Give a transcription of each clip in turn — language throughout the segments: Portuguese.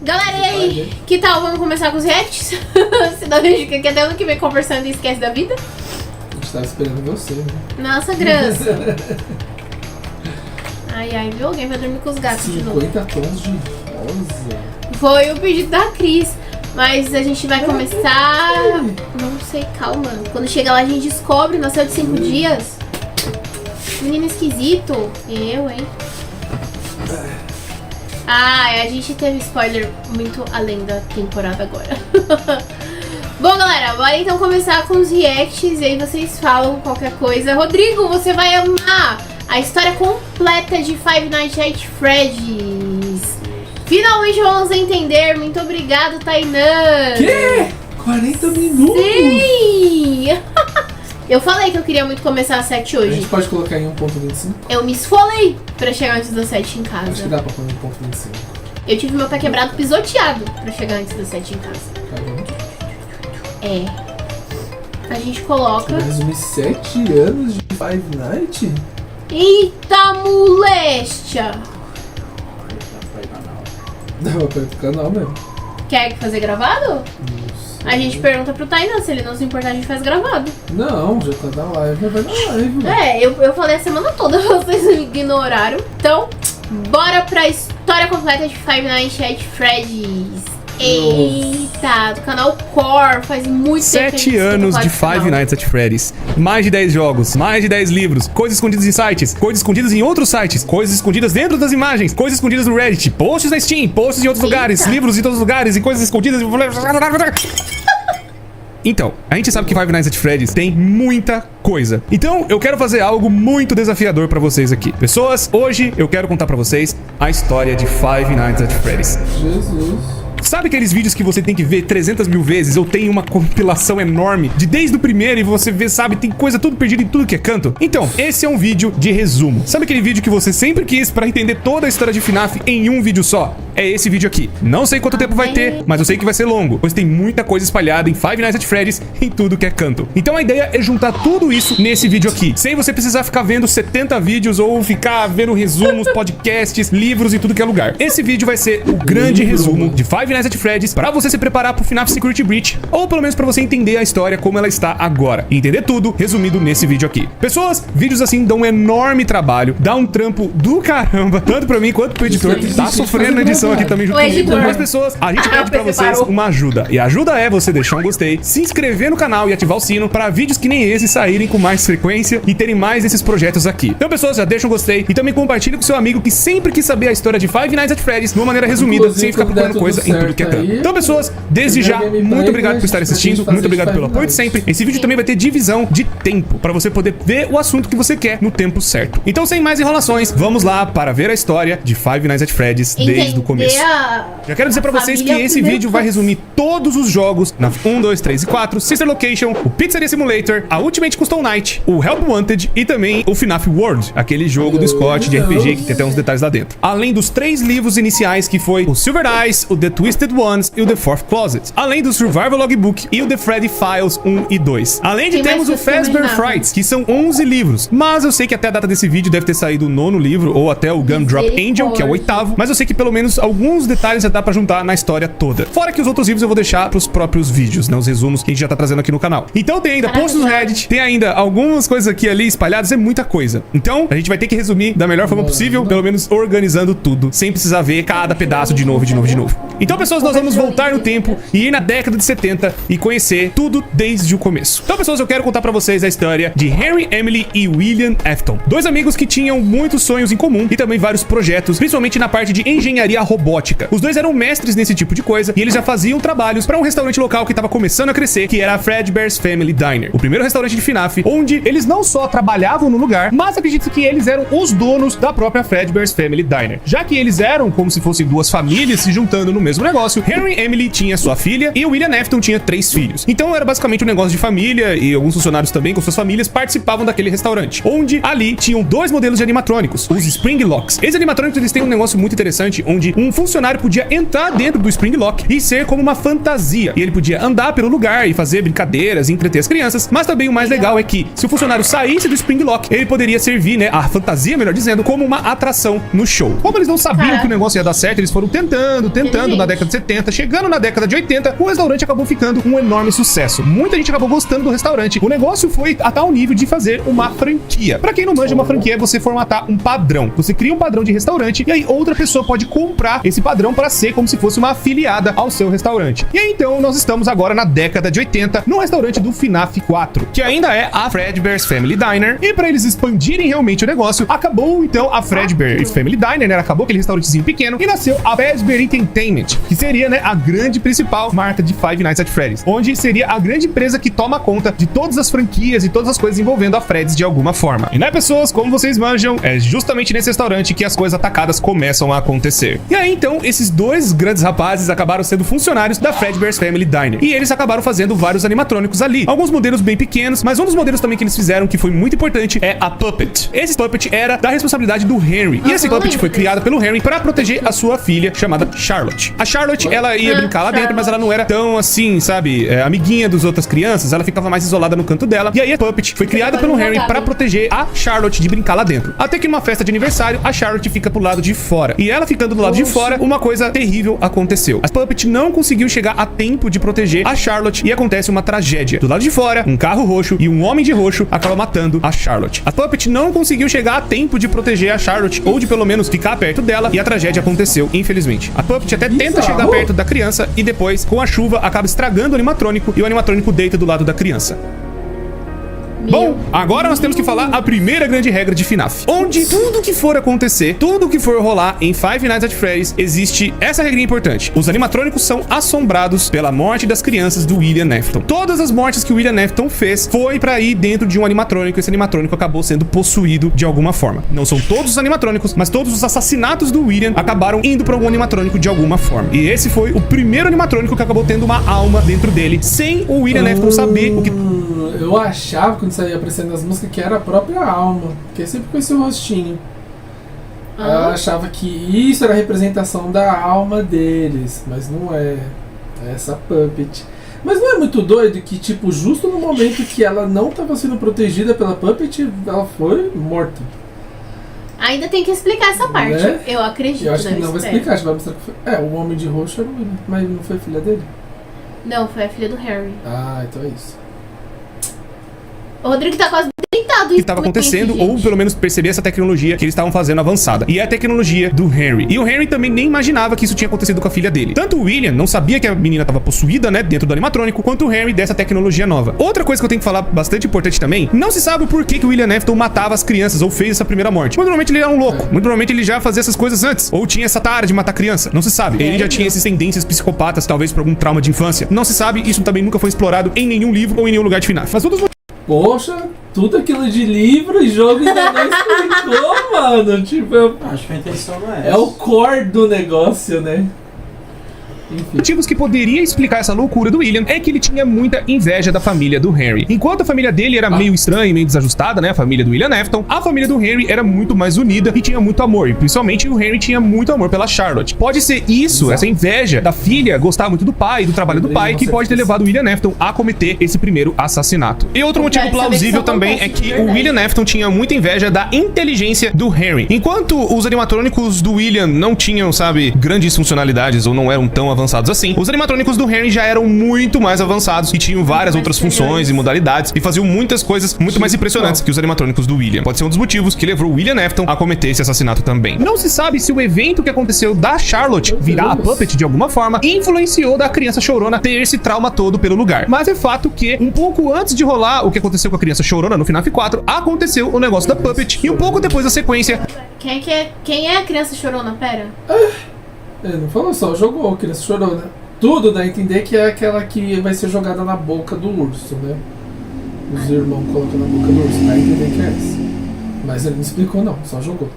Galera, e aí? Que tal? Vamos começar com os reacts? Senão a gente fica aqui até ano que vem conversando e esquece da vida. A gente tava esperando você, né? Nossa, Graça. Ai, viu? Alguém vai dormir com os gatos de novo. 50 tons de rosa. Foi o pedido da Cris. Mas a gente vai começar... Não sei, calma. Quando chega lá a gente descobre, nasceu de 5 dias. Menino esquisito. Eu, hein? A gente teve spoiler muito além da temporada agora. Bom, galera, bora então começar com os reacts. E aí vocês falam qualquer coisa. Rodrigo, você vai amar a história completa de Five Nights at Freddy's. Finalmente vamos entender. Muito obrigado, Tainan. Quê? 40 minutos? Sim! Eu falei que eu queria muito começar às 7 hoje. A gente pode colocar em 1.25? Eu me esfolei pra chegar antes das 7 em casa. Acho que dá pra pôr em 1.25. Eu tive meu pé quebrado pisoteado pra chegar antes das 7 em casa. É. A gente coloca... Você vai resumir 7 anos de Five Nights? Eita, moléstia! Dá pra pôr pro canal mesmo. Quer fazer gravado? Nossa. A gente pergunta pro Tainan, se ele não se importar, a gente faz gravado. Não, já tá na live, vai na live. Eu falei a semana toda, vocês me ignoraram. Então, bora pra história completa de Five Nights at Freddy's. Eita, do canal Core, faz muito tempo que a gente 7 anos de canal. Five Nights at Freddy's. Mais de 10 jogos, mais de 10 livros, coisas escondidas em sites, coisas escondidas em outros sites, coisas escondidas dentro das imagens, coisas escondidas no Reddit, posts na Steam, posts em outros lugares, livros em todos os lugares e coisas escondidas. Então, a gente sabe que Five Nights at Freddy's tem muita coisa. Então, eu quero fazer algo muito desafiador pra vocês aqui. Pessoas, hoje eu quero contar pra vocês a história de Five Nights at Freddy's. Jesus. Sabe aqueles vídeos que você tem que ver 300 mil vezes? Eu tenho uma compilação enorme de desde o primeiro e você vê, sabe, tem coisa tudo perdida em tudo que é canto. Então, esse é um vídeo de resumo. Sabe aquele vídeo que você sempre quis pra entender toda a história de FNAF em um vídeo só? É esse vídeo aqui. Não sei quanto tempo vai ter, mas eu sei que vai ser longo, pois tem muita coisa espalhada em Five Nights at Freddy's em tudo que é canto. Então a ideia é juntar tudo isso nesse vídeo aqui, sem você precisar ficar vendo 70 vídeos ou ficar vendo resumos, podcasts, livros e tudo que é lugar. Esse vídeo vai ser o grande resumo de Five Nights at Freddy's pra você se preparar pro FNAF Security Breach, ou pelo menos pra você entender a história como ela está agora. E entender tudo resumido nesse vídeo aqui. Pessoas, vídeos assim dão um enorme trabalho, dá um trampo do caramba, tanto pra mim quanto pro editor, que tá sofrendo na edição aqui também junto comigo. Mas pessoas, a gente pede pra vocês uma ajuda. E a ajuda é você deixar um gostei, se inscrever no canal e ativar o sino pra vídeos que nem esse saírem com mais frequência e terem mais desses projetos aqui. Então pessoas, já deixa um gostei e também compartilha com seu amigo que sempre quis saber a história de Five Nights at Freddy's de uma maneira resumida, sem ficar procurando coisa em tudo que é canto. Então pessoas, desde já, muito obrigado por estarem assistindo, muito obrigado pelo apoio de sempre. Esse vídeo também vai ter divisão de tempo, pra você poder ver o assunto que você quer no tempo certo. Então sem mais enrolações, vamos lá para ver a história de Five Nights at Freddy's desde o começo. Já quero dizer pra vocês que esse vídeo vai resumir todos os jogos na 1, 2, 3 e 4, Sister Location, o Pizzeria Simulator, a Ultimate Custom Night, o Help Wanted e também o FNAF World, aquele jogo do Scott de RPG que tem até uns detalhes lá dentro. Além dos 3 livros iniciais que foi o Silver Eyes, o The Twisted Ones e o The Fourth Closet. Além do Survival Logbook e o The Freddy Files 1 e 2. Além de termos o Fazbear Frights, que são 11 livros. Mas eu sei que até a data desse vídeo deve ter saído o 9º livro, ou até o Gumdrop Angel, que é o 8º. Mas eu sei que pelo menos alguns detalhes já dá pra juntar na história toda. Fora que os outros livros eu vou deixar pros próprios vídeos, né? Os resumos que a gente já tá trazendo aqui no canal. Então tem ainda posts no Reddit, tem ainda algumas coisas aqui ali espalhadas, é muita coisa. Então a gente vai ter que resumir da melhor forma possível, pelo menos organizando tudo, sem precisar ver cada pedaço de novo, de novo, de novo. Então pessoas, nós vamos voltar no tempo e ir na década de 70 e conhecer tudo desde o começo. Então pessoas, eu quero contar pra vocês a história de Henry, Emily e William Afton. 2 amigos que tinham muitos sonhos em comum e também vários projetos, principalmente na parte de engenharia robótica. Os dois eram mestres nesse tipo de coisa e eles já faziam trabalhos para um restaurante local que estava começando a crescer, que era a Fredbear's Family Diner, o primeiro restaurante de FNAF, onde eles não só trabalhavam no lugar, mas acredito que eles eram os donos da própria Fredbear's Family Diner. Já que eles eram como se fossem 2 famílias se juntando no mesmo negócio, Henry Emily tinha sua filha e o William Afton tinha 3 filhos. Então era basicamente um negócio de família e alguns funcionários também com suas famílias participavam daquele restaurante, onde ali tinham 2 modelos de animatrônicos, os Springlocks. Esses animatrônicos eles têm um negócio muito interessante, onde um funcionário podia entrar dentro do Spring Lock e ser como uma fantasia. E ele podia andar pelo lugar e fazer brincadeiras e entreter as crianças. Mas também o mais legal é que, se o funcionário saísse do Spring Lock, ele poderia servir, né, a fantasia, melhor dizendo, como uma atração no show. Como eles não sabiam que o negócio ia dar certo, eles foram tentando na década de 70, chegando na década de 80, o restaurante acabou ficando um enorme sucesso. Muita gente acabou gostando do restaurante. O negócio foi a tal nível de fazer uma franquia. Pra quem não manja, uma franquia é você formatar um padrão. Você cria um padrão de restaurante e aí outra pessoa pode comprar esse padrão para ser como se fosse uma afiliada ao seu restaurante. E aí, então, nós estamos agora na década de 80, no restaurante do FNAF 4, que ainda é a Fredbear's Family Diner. E para eles expandirem realmente o negócio, acabou então a Fredbear's Family Diner, né? Acabou aquele restaurantezinho pequeno e nasceu a Fazbear Entertainment, que seria, né, a grande principal marca de Five Nights at Freddy's, onde seria a grande empresa que toma conta de todas as franquias e todas as coisas envolvendo a Freddy's de alguma forma. E né, pessoas, como vocês manjam, é justamente nesse restaurante que as coisas atacadas começam a acontecer. E aí, então, esses dois grandes rapazes acabaram sendo funcionários da Fredbear's Family Diner. E eles acabaram fazendo vários animatrônicos ali. Alguns modelos bem pequenos, mas um dos modelos também que eles fizeram, que foi muito importante, é a Puppet. Esse Puppet era da responsabilidade do Henry. E esse Puppet foi criado pelo Henry para proteger a sua filha, chamada Charlotte. A Charlotte, ela ia brincar lá dentro, mas ela não era tão assim, sabe, amiguinha das outras crianças. Ela ficava mais isolada no canto dela. E aí a Puppet foi criada pelo Henry para proteger a Charlotte de brincar lá dentro. Até que numa festa de aniversário, a Charlotte fica pro lado de fora. E ela ficando do lado de fora, uma coisa terrível aconteceu. A Puppet não conseguiu chegar a tempo de proteger a Charlotte e acontece uma tragédia. Do lado de fora, um carro roxo e um homem de roxo acaba matando a Charlotte. A Puppet não conseguiu chegar a tempo de proteger a Charlotte, ou de pelo menos ficar perto dela, e a tragédia aconteceu, infelizmente. A Puppet até tenta chegar perto da criança e depois, com a chuva, acaba estragando o animatrônico e o animatrônico deita do lado da criança. Bom, agora nós temos que falar a primeira grande regra de FNAF, onde tudo que for acontecer, tudo que for rolar em Five Nights at Freddy's, existe essa regrinha importante. Os animatrônicos são assombrados pela morte das crianças do William Afton. Todas as mortes que o William Afton fez foi pra ir dentro de um animatrônico. Esse animatrônico acabou sendo possuído de alguma forma. Não são todos os animatrônicos, mas todos os assassinatos do William acabaram indo pra algum animatrônico de alguma forma. E esse foi o primeiro animatrônico que acabou tendo uma alma dentro dele, sem o William Afton saber o que... Eu achava, quando saía aparecendo nas músicas, que era a própria alma, porque sempre com esse rostinho. Eu achava que isso era a representação da alma deles, mas não é. É essa Puppet. Mas não é muito doido que, tipo, justo no momento que ela não estava sendo protegida pela Puppet, ela foi morta? Ainda tem que explicar essa parte, né? Eu acredito. Eu acho que não vai explicar, acho que vai mostrar que foi... o homem de roxo era o William, mas não foi a filha dele? Não, foi a filha do Harry. Ah, então é isso. O Rodrigo tá quase tentado que estava acontecendo, ou pelo menos perceber essa tecnologia que eles estavam fazendo avançada. E é a tecnologia do Henry. E o Henry também nem imaginava que isso tinha acontecido com a filha dele. Tanto o William não sabia que a menina estava possuída, né, dentro do animatrônico, quanto o Henry dessa tecnologia nova. Outra coisa que eu tenho que falar bastante importante também, não se sabe o porquê que o William Afton matava as crianças ou fez essa primeira morte. Muito provavelmente ele era um louco. Muito provavelmente ele já fazia essas coisas antes. Ou tinha essa tara de matar criança. Não se sabe. Ele já tinha essas tendências psicopatas, talvez por algum trauma de infância. Não se sabe. Isso também nunca foi explorado em nenhum livro ou em nenhum lugar de FNAF. Mas todos... Poxa, tudo aquilo de livro e jogo ainda não explicou, mano. Tipo, acho que a intenção não é essa. É o core do negócio, né? Enfim. Motivos que poderia explicar essa loucura do William é que ele tinha muita inveja da família do Henry. Enquanto a família dele era meio estranha e meio desajustada, né, a família do William Afton, a família do Henry era muito mais unida e tinha muito amor. E principalmente o Henry tinha muito amor pela Charlotte. Pode ser isso, essa inveja da filha gostar muito do pai, do trabalho do pai, que pode ter levado o William Afton a cometer esse primeiro assassinato. E outro motivo plausível também é que o William Afton tinha muita inveja da inteligência do Henry. Enquanto os animatrônicos do William não tinham, sabe, grandes funcionalidades ou não eram tão avançados assim, os animatrônicos do Henry já eram muito mais avançados e tinham várias outras funções e modalidades e faziam muitas coisas muito mais impressionantes que os animatrônicos do William. Pode ser um dos motivos que levou o William Afton a cometer esse assassinato também. Não se sabe se o evento que aconteceu da Charlotte virar a Puppet de alguma forma influenciou da criança chorona ter esse trauma todo pelo lugar. Mas é fato que um pouco antes de rolar o que aconteceu com a criança chorona no FNAF 4, aconteceu o negócio da Puppet e um pouco depois da sequência... Quem é a criança chorona? Pera. Ele não falou só, jogou, que ele chorou, né? Tudo dá a entender que é aquela que vai ser jogada na boca do urso, né? Os irmãos colocam na boca do urso, dá a entender que é essa. Mas ele não explicou não, só jogou.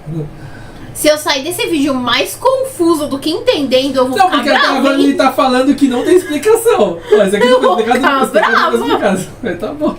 Se eu sair desse vídeo mais confuso do que entendendo, eu vou ficar porque brava. Agora ele tá falando que não tem explicação. Mas aqui não foi explicado, não foi explicado. Mas tá bom.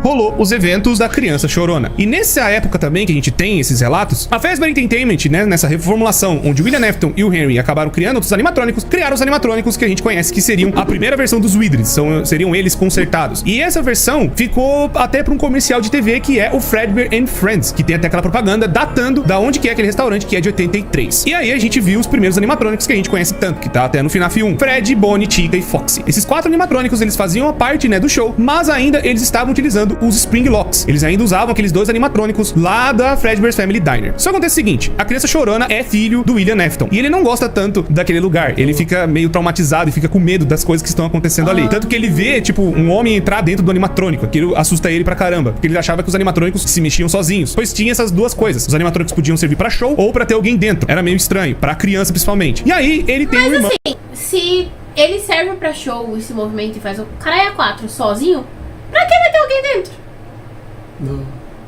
rolou os eventos da Criança Chorona. E nessa época também que a gente tem esses relatos, a Fazbear Entertainment, né, nessa reformulação onde o William Afton e o Henry acabaram criando outros animatrônicos, criaram os animatrônicos que a gente conhece, que seriam a primeira versão dos Wizards, seriam eles consertados. E essa versão ficou até para um comercial de TV que é o Fazbear and Friends, que tem até aquela propaganda datando da onde que é aquele restaurante, que é de 83. E aí a gente viu os primeiros animatrônicos que a gente conhece tanto, que tá até no FNAF 1, Fred, Bonnie, Chica e Foxy. Esses 4 animatrônicos, eles faziam a parte, né, do show, mas ainda eles estavam utilizando os Spring Locks. Eles ainda usavam aqueles 2 animatrônicos lá da Fazbear's Family Diner. Só acontece o seguinte, a Criança Chorona é filho do William Afton, e ele não gosta tanto daquele lugar. Ele fica meio traumatizado e fica com medo das coisas que estão acontecendo ali. Tanto que ele vê, tipo, um homem entrar dentro do animatrônico. Aquilo assusta ele pra caramba, porque ele achava que os animatrônicos se mexiam sozinhos, pois tinha essas duas coisas. Os animatrônicos podiam servir pra show ou pra ter alguém dentro. Era meio estranho, pra criança principalmente. E aí, ele tem um irmão... Mas assim, se ele serve pra show e se movimenta e faz o caralho a 4 sozinho, pra que vai ter alguém dentro? Não.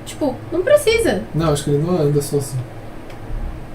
Tipo, não precisa. Não, acho que ele não anda sozinho.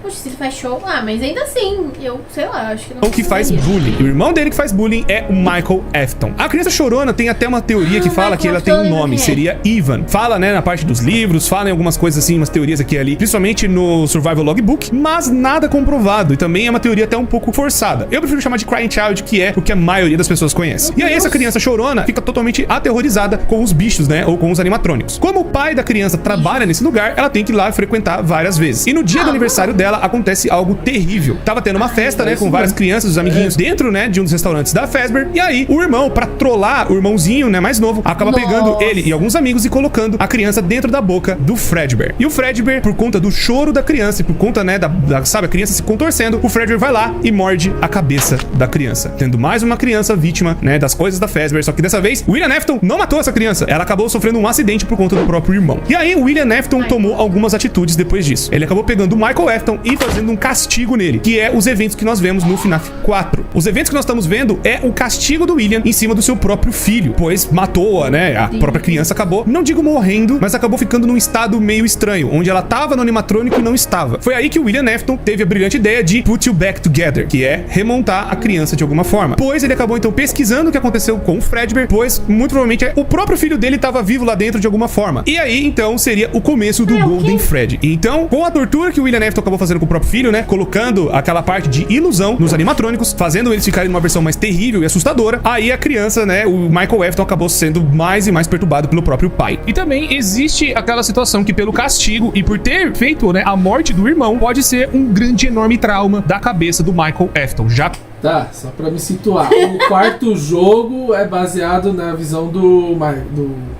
Poxa, se ele faz show... Ah, mas ainda assim, eu sei lá, acho que não... O que faz bullying. O irmão dele que faz bullying é o Michael Afton. A Criança Chorona tem até uma teoria que fala que ela tem um nome, seria Ivan. Fala, né, na parte dos livros, fala em algumas coisas assim, umas teorias aqui e ali, principalmente no Survival Logbook, mas nada comprovado. E também é uma teoria até um pouco forçada. Eu prefiro chamar de Crying Child, que é o que a maioria das pessoas conhece. E aí essa Criança Chorona fica totalmente aterrorizada com os bichos, né, ou com os animatrônicos. Como o pai da criança trabalha nesse lugar, ela tem que ir lá frequentar várias vezes. E no dia do aniversário dela, acontece algo terrível. Tava tendo uma festa, né, com várias crianças, os amiguinhos dentro, né, de um dos restaurantes da Fazbear. E aí, o irmão, pra trollar o irmãozinho, né, mais novo, acaba pegando ele e alguns amigos e colocando a criança dentro da boca do Fredbear. E o Fredbear, por conta do choro da criança e por conta, né, sabe, a criança se contorcendo, o Fredbear vai lá e morde a cabeça da criança, tendo mais uma criança vítima, né, das coisas da Fazbear. Só que dessa vez, o William Afton não matou essa criança. Ela acabou sofrendo um acidente por conta do próprio irmão. E aí, o William Afton tomou algumas atitudes depois disso. Ele acabou pegando o Michael Afton e fazendo um castigo nele, que é os eventos que nós vemos no FNAF 4. Os eventos que nós estamos vendo é o castigo do William em cima do seu próprio filho, pois matou-a, né? A própria criança acabou, não digo morrendo, mas acabou ficando num estado meio estranho, onde ela tava no animatrônico e não estava. Foi aí que o William Afton teve a brilhante ideia de put you back together, que é remontar a criança de alguma forma. Pois ele acabou então pesquisando o que aconteceu com o Fredbear, pois muito provavelmente o próprio filho dele estava vivo lá dentro de alguma forma. E aí então seria o começo do Golden Freddy. Então, com a tortura que o William Afton acabou fazendo com o próprio filho, né, colocando aquela parte de ilusão nos animatrônicos, fazendo eles ficarem numa versão mais terrível e assustadora, aí a criança, né, o Michael Afton acabou sendo mais e mais perturbado pelo próprio pai. E também existe aquela situação que pelo castigo e por ter feito, né, a morte do irmão, pode ser um grande, enorme trauma da cabeça do Michael Afton. Já... Tá, só pra me situar. O quarto jogo é baseado na visão do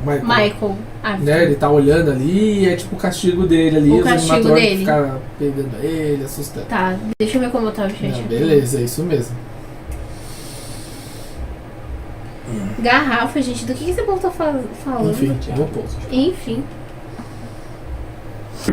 Michael. Né? Ele tá olhando ali e é tipo o castigo dele ali. O castigo dele. Ficar pegando ele, assustando. Tá, deixa eu ver como tá o chat. Beleza, é isso mesmo. Garrafa, gente, do que esse povo tá falando? Enfim, vou pôr. Enfim.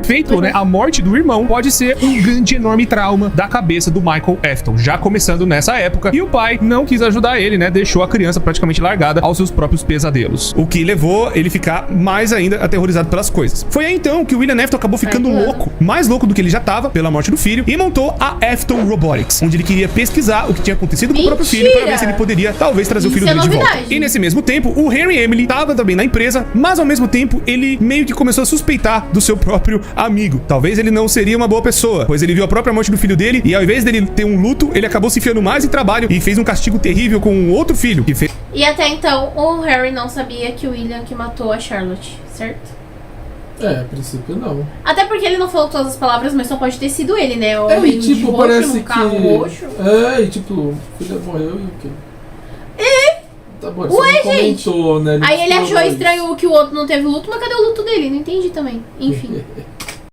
Feito, né, a morte do irmão pode ser um grande, enorme trauma da cabeça do Michael Afton, já começando nessa época, e o pai não quis ajudar ele, né, deixou a criança praticamente largada aos seus próprios pesadelos, o que levou ele ficar mais ainda aterrorizado pelas coisas. Foi aí então que o William Afton acabou ficando louco, mais louco do que ele já tava pela morte do filho, e montou a Afton Robotics, onde ele queria pesquisar o que tinha acontecido com o próprio filho para ver se ele poderia talvez trazer o filho dele de volta. E nesse mesmo tempo, o Henry Emily tava também na empresa, mas ao mesmo tempo ele meio que começou a suspeitar do seu próprio amigo. Talvez ele não seria uma boa pessoa, pois ele viu a própria morte do filho dele e ao invés dele ter um luto, ele acabou se enfiando mais em trabalho e fez um castigo terrível com um outro filho que fez... E até então o Harry não sabia que o William que matou a Charlotte, certo? A princípio não. Até porque ele não falou todas as palavras, mas só pode ter sido ele, né? O e tipo, roxo, parece carro que... roxo. E tipo, o filho morreu e o quê? Tá bom, ué, gente! Comentou, né? Aí ele achou estranho que o outro não teve luto, mas cadê o luto dele? Não entendi também. Enfim.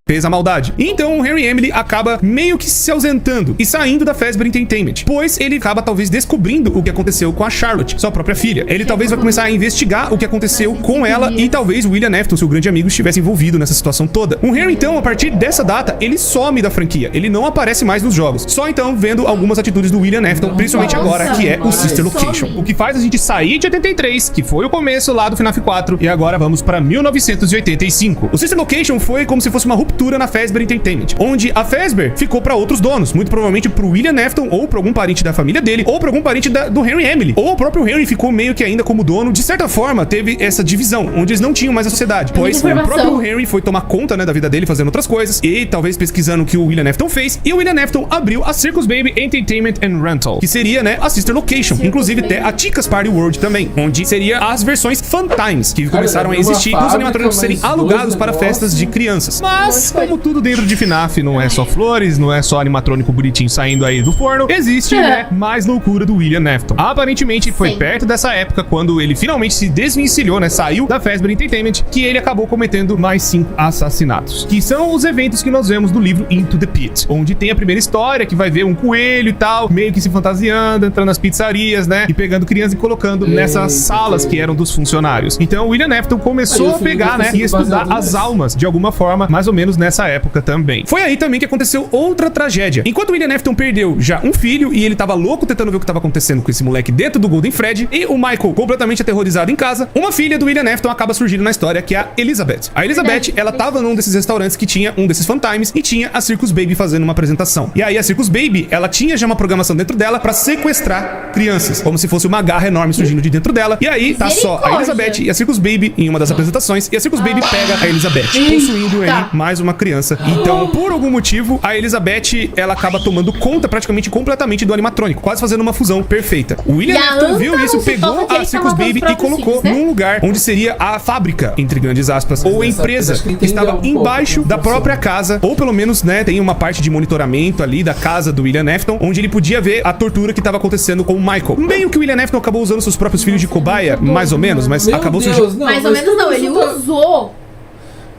Fez a maldade. Então o Harry Emily acaba meio que se ausentando e saindo da Fazbear Entertainment, pois ele acaba talvez descobrindo o que aconteceu com a Charlotte, sua própria filha. Ele talvez vai começar a investigar o que aconteceu com ela e talvez o William Afton, seu grande amigo, estivesse envolvido nessa situação toda. O Harry então, a partir dessa data, ele some da franquia. Ele não aparece mais nos jogos. Só então vendo algumas atitudes do William Afton, principalmente agora, que é o Sister Location. O que faz a gente sair de 83, que foi o começo lá do FNAF 4, e agora vamos pra 1985. O Sister Location foi como se fosse uma ruptura ruptura na Fazbear Entertainment, onde a Fazbear ficou pra outros donos, muito provavelmente pro William Afton, ou pra algum parente da família dele, ou pra algum parente do Henry Emily, ou o próprio Henry ficou meio que ainda como dono. De certa forma, teve essa divisão, onde eles não tinham mais a sociedade, pois o próprio Henry foi tomar conta, né, da vida dele, fazendo outras coisas, e talvez pesquisando o que o William Afton fez, e o William Afton abriu a Circus Baby Entertainment and Rental, que seria, né, a Sister Location, inclusive até a Ticas Party World também, onde seria as versões Fun Times, que começaram a existir, e os animatrônicos serem alugados para festas de crianças. Mas, como tudo dentro de FNAF não é só flores, não é só animatrônico bonitinho saindo aí do forno, existe, né, mais loucura do William Afton. Aparentemente, foi perto dessa época, quando ele finalmente se desvencilhou, né, saiu da Fazbear Entertainment, que ele acabou cometendo mais 5 assassinatos, que são os eventos que nós vemos no livro Into the Pit, onde tem a primeira história, que vai ver um coelho e tal, meio que se fantasiando, entrando nas pizzarias, né, e pegando crianças e colocando nessas salas que eram dos funcionários. Então, o William Afton começou a pegar, né, e estudar as almas, de alguma forma, mais ou menos nessa época também. Foi aí também que aconteceu outra tragédia. Enquanto o William Afton perdeu já um filho, e ele tava louco tentando ver o que tava acontecendo com esse moleque dentro do Golden Freddy, e o Michael completamente aterrorizado em casa, uma filha do William Afton acaba surgindo na história, que é a Elizabeth. A Elizabeth, ela tava num desses restaurantes que tinha um desses Fun Times, e tinha a Circus Baby fazendo uma apresentação. E aí a Circus Baby, ela tinha já uma programação dentro dela pra sequestrar crianças, como se fosse uma garra enorme surgindo de dentro dela. E aí tá só a Elizabeth e a Circus Baby em uma das apresentações, e a Circus Baby pega a Elizabeth, possuindo aí mais uma criança. Então, por algum motivo, a Elizabeth, ela acaba tomando conta praticamente completamente do animatrônico, quase fazendo uma fusão perfeita. O William Afton viu isso, pegou a Circus Baby e colocou num lugar onde seria a fábrica, entre grandes aspas, ou a empresa que estava embaixo da própria casa, ou pelo menos, né, tem uma parte de monitoramento ali da casa do William Afton, onde ele podia ver a tortura que estava acontecendo com o Michael. Meio que o William Afton acabou usando seus próprios filhos de cobaia, mais ou menos, mas acabou surgindo... Mais ou menos não, ele usou.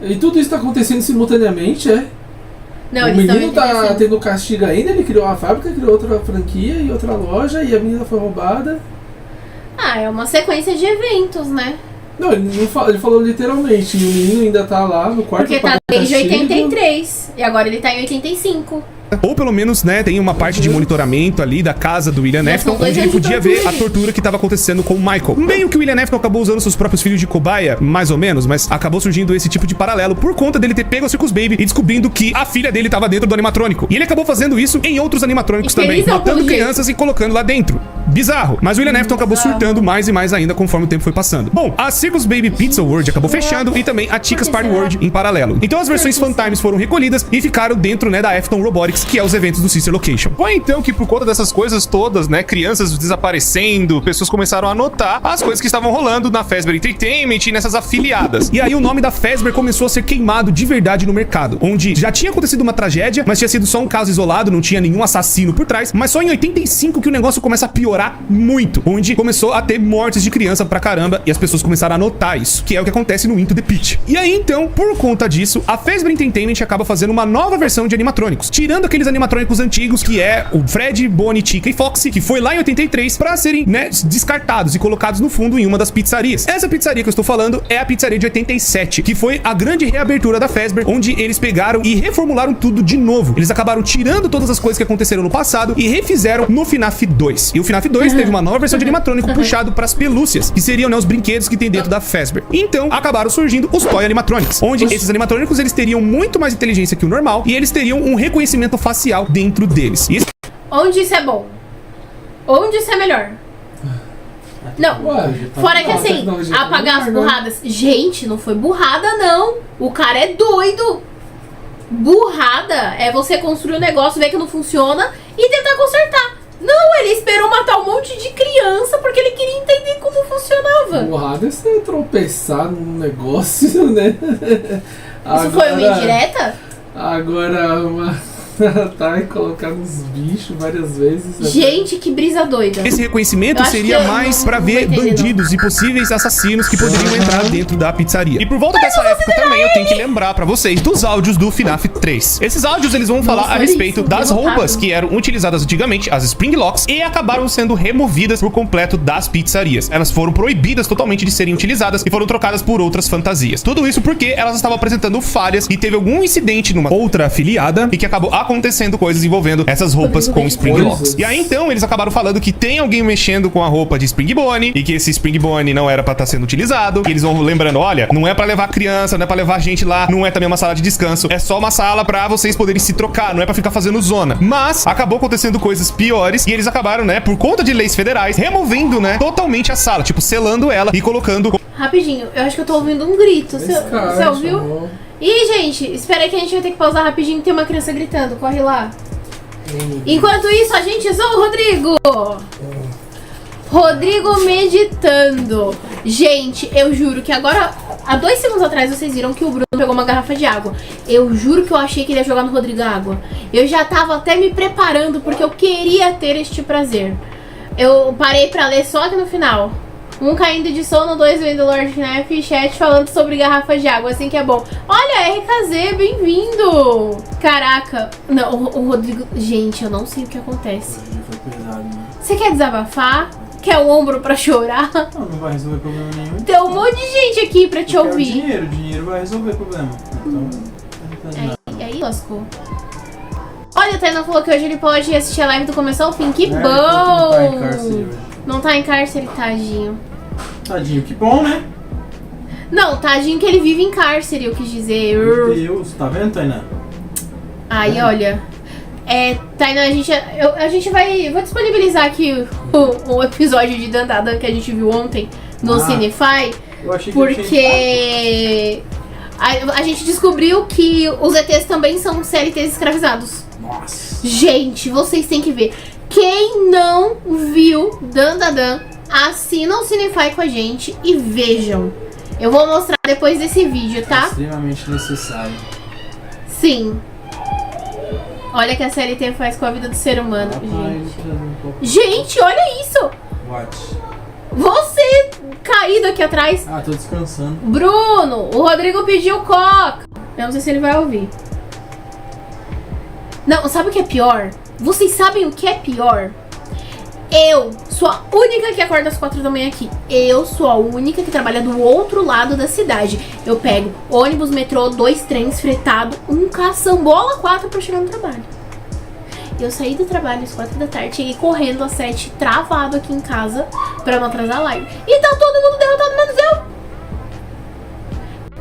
E tudo isso tá acontecendo simultaneamente, é? Não, o menino tá tendo castigo ainda, ele criou uma fábrica, criou outra franquia e outra loja, e a menina foi roubada. Ah, é uma sequência de eventos, né? Não, ele falou literalmente, e o menino ainda tá lá no quarto. Porque tá desde 83, e agora ele tá em 85. Ou pelo menos, né, tem uma parte de monitoramento ali da casa do William Afton, onde ele podia ver a tortura que estava acontecendo com o Michael. Meio que o William Afton acabou usando seus próprios filhos de cobaia, mais ou menos, mas acabou surgindo esse tipo de paralelo por conta dele ter pego a Circus Baby e descobrindo que a filha dele estava dentro do animatrônico. E ele acabou fazendo isso em outros animatrônicos também, matando crianças e colocando lá dentro. Bizarro. Mas o William Afton acabou surtando mais e mais ainda conforme o tempo foi passando. Bom, a Circus Baby Pizza World acabou fechando, e também a Ticas Party World em paralelo. Então as versões Fun Times foram recolhidas e ficaram dentro, né, da Afton Robotics, que é os eventos do Sister Location. Foi então que, por conta dessas coisas todas, né, crianças desaparecendo, pessoas começaram a notar as coisas que estavam rolando na Fazbear Entertainment e nessas afiliadas. E aí o nome da Fazbear começou a ser queimado de verdade no mercado, onde já tinha acontecido uma tragédia, mas tinha sido só um caso isolado, não tinha nenhum assassino por trás, mas só em 85 que o negócio começa a piorar muito, onde começou a ter mortes de criança pra caramba, e as pessoas começaram a notar isso, que é o que acontece no Into the Pit. E aí então, por conta disso, a Fazbear Entertainment acaba fazendo uma nova versão de animatrônicos, tirando aqueles animatrônicos antigos, que é o Fred, Bonnie, Chica e Foxy, que foi lá em 83, pra serem, né, descartados e colocados no fundo em uma das pizzarias. Essa pizzaria que eu estou falando é a pizzaria de 87, que foi a grande reabertura da Fazbear, onde eles pegaram e reformularam tudo de novo. Eles acabaram tirando todas as coisas que aconteceram no passado e refizeram no FNAF 2. E o FNAF 2 teve uma nova versão de animatrônico puxado pras pelúcias, que seriam, né, os brinquedos que tem dentro da Fazbear. Então, acabaram surgindo os Toy Animatronics, onde esses animatrônicos, eles teriam muito mais inteligência que o normal, e eles teriam um reconhecimento facial dentro deles. E onde isso é bom? Onde isso é melhor? Não, fora que assim, apagar as burradas. Gente, não foi burrada não. O cara é doido. Burrada é você construir um negócio, ver que não funciona e tentar consertar. Não, ele esperou matar um monte de criança porque ele queria entender como funcionava. Burrada é você tropeçar num negócio, né? Isso foi uma indireta? Agora, tá, e colocar nos bichos várias vezes. Gente, que brisa doida. Esse reconhecimento seria mais pra ver bandidos e possíveis assassinos que poderiam entrar dentro da pizzaria. E por volta dessa época também eu tenho que lembrar pra vocês dos áudios do FNAF 3. Esses áudios, eles vão falar a respeito das roupas que eram utilizadas antigamente, as Spring Locks, e acabaram sendo removidas por completo das pizzarias. Elas foram proibidas totalmente de serem utilizadas e foram trocadas por outras fantasias. Tudo isso porque elas estavam apresentando falhas e teve algum incidente numa outra afiliada e que acabou acontecendo coisas envolvendo essas roupas com Spring Locks. E aí então eles acabaram falando que tem alguém mexendo com a roupa de Spring Bonnie e que esse Spring Bonnie não era pra estar sendo utilizado. E eles vão lembrando, olha, não é pra levar criança, não é pra levar gente lá, não é também uma sala de descanso, é só uma sala pra vocês poderem se trocar, não é pra ficar fazendo zona. Mas acabou acontecendo coisas piores e eles acabaram, né, por conta de leis federais, removendo, né, totalmente a sala, tipo, selando ela e colocando... Rapidinho, eu acho que eu tô ouvindo um grito. Você ouviu? Chamou. Ih, gente, espera aí que a gente vai ter que pausar rapidinho, tem uma criança gritando, corre lá. Enquanto isso, a gente zoa o Rodrigo. Rodrigo meditando. Gente, eu juro que agora, há 2 segundos atrás, vocês viram que o Bruno pegou uma garrafa de água. Eu juro que eu achei que ele ia jogar no Rodrigo água. Eu já tava até me preparando porque eu queria ter este prazer. Eu parei pra ler só aqui no final. 1 caindo de sono, 2 vendo Lord Knapp e chat falando sobre garrafas de água, assim que é bom. Olha, RKZ, bem-vindo! Caraca, não, o Rodrigo... Gente, eu não sei o que acontece. Hoje foi pesado, né? Você quer desabafar? Quer o ombro pra chorar? Não vai resolver problema nenhum. Tem um monte de gente aqui pra te Eu quero ouvir. o dinheiro vai resolver problema. Então, não faz nada. E aí, lascou. Olha, o Tainan falou que hoje ele pode assistir a live do começo ao fim. Que Não bom! tá em cárcere hoje. Não tá em cárcere, tadinho. Tadinho, que bom, né? Não, tadinho que ele vive em cárcere, eu quis dizer. Meu Deus, tá vendo, Tainá? Aí, olha. Tainá, a gente vai... Vou disponibilizar aqui o episódio de Dandada que a gente viu ontem no Cinefy. Eu achei que Porque a gente descobriu que os ETs também são CLTs escravizados. Nossa. Gente, vocês têm que ver. Quem não viu Dandadan, assina o Cinefy com a gente e vejam. Eu vou mostrar depois desse vídeo, É tá? extremamente necessário. Sim. Olha o que a CLT faz com a vida do ser humano, Rapaz, gente. trazer um pouco. Gente, olha isso! What? Você caído aqui atrás. Ah, tô descansando. Bruno, o Rodrigo pediu coca. Eu não sei se ele vai ouvir. Não, sabe o que é pior? Vocês sabem o que é pior? Eu sou a única que acorda às 4 da manhã aqui. Eu sou a única que trabalha do outro lado da cidade. Eu pego ônibus, metrô, 2 trens fretado, um caçambola 4 pra chegar no trabalho. Eu saí do trabalho às 4 da tarde, cheguei correndo às 7, travado aqui em casa pra não atrasar a live. E tá todo mundo derrotado, menos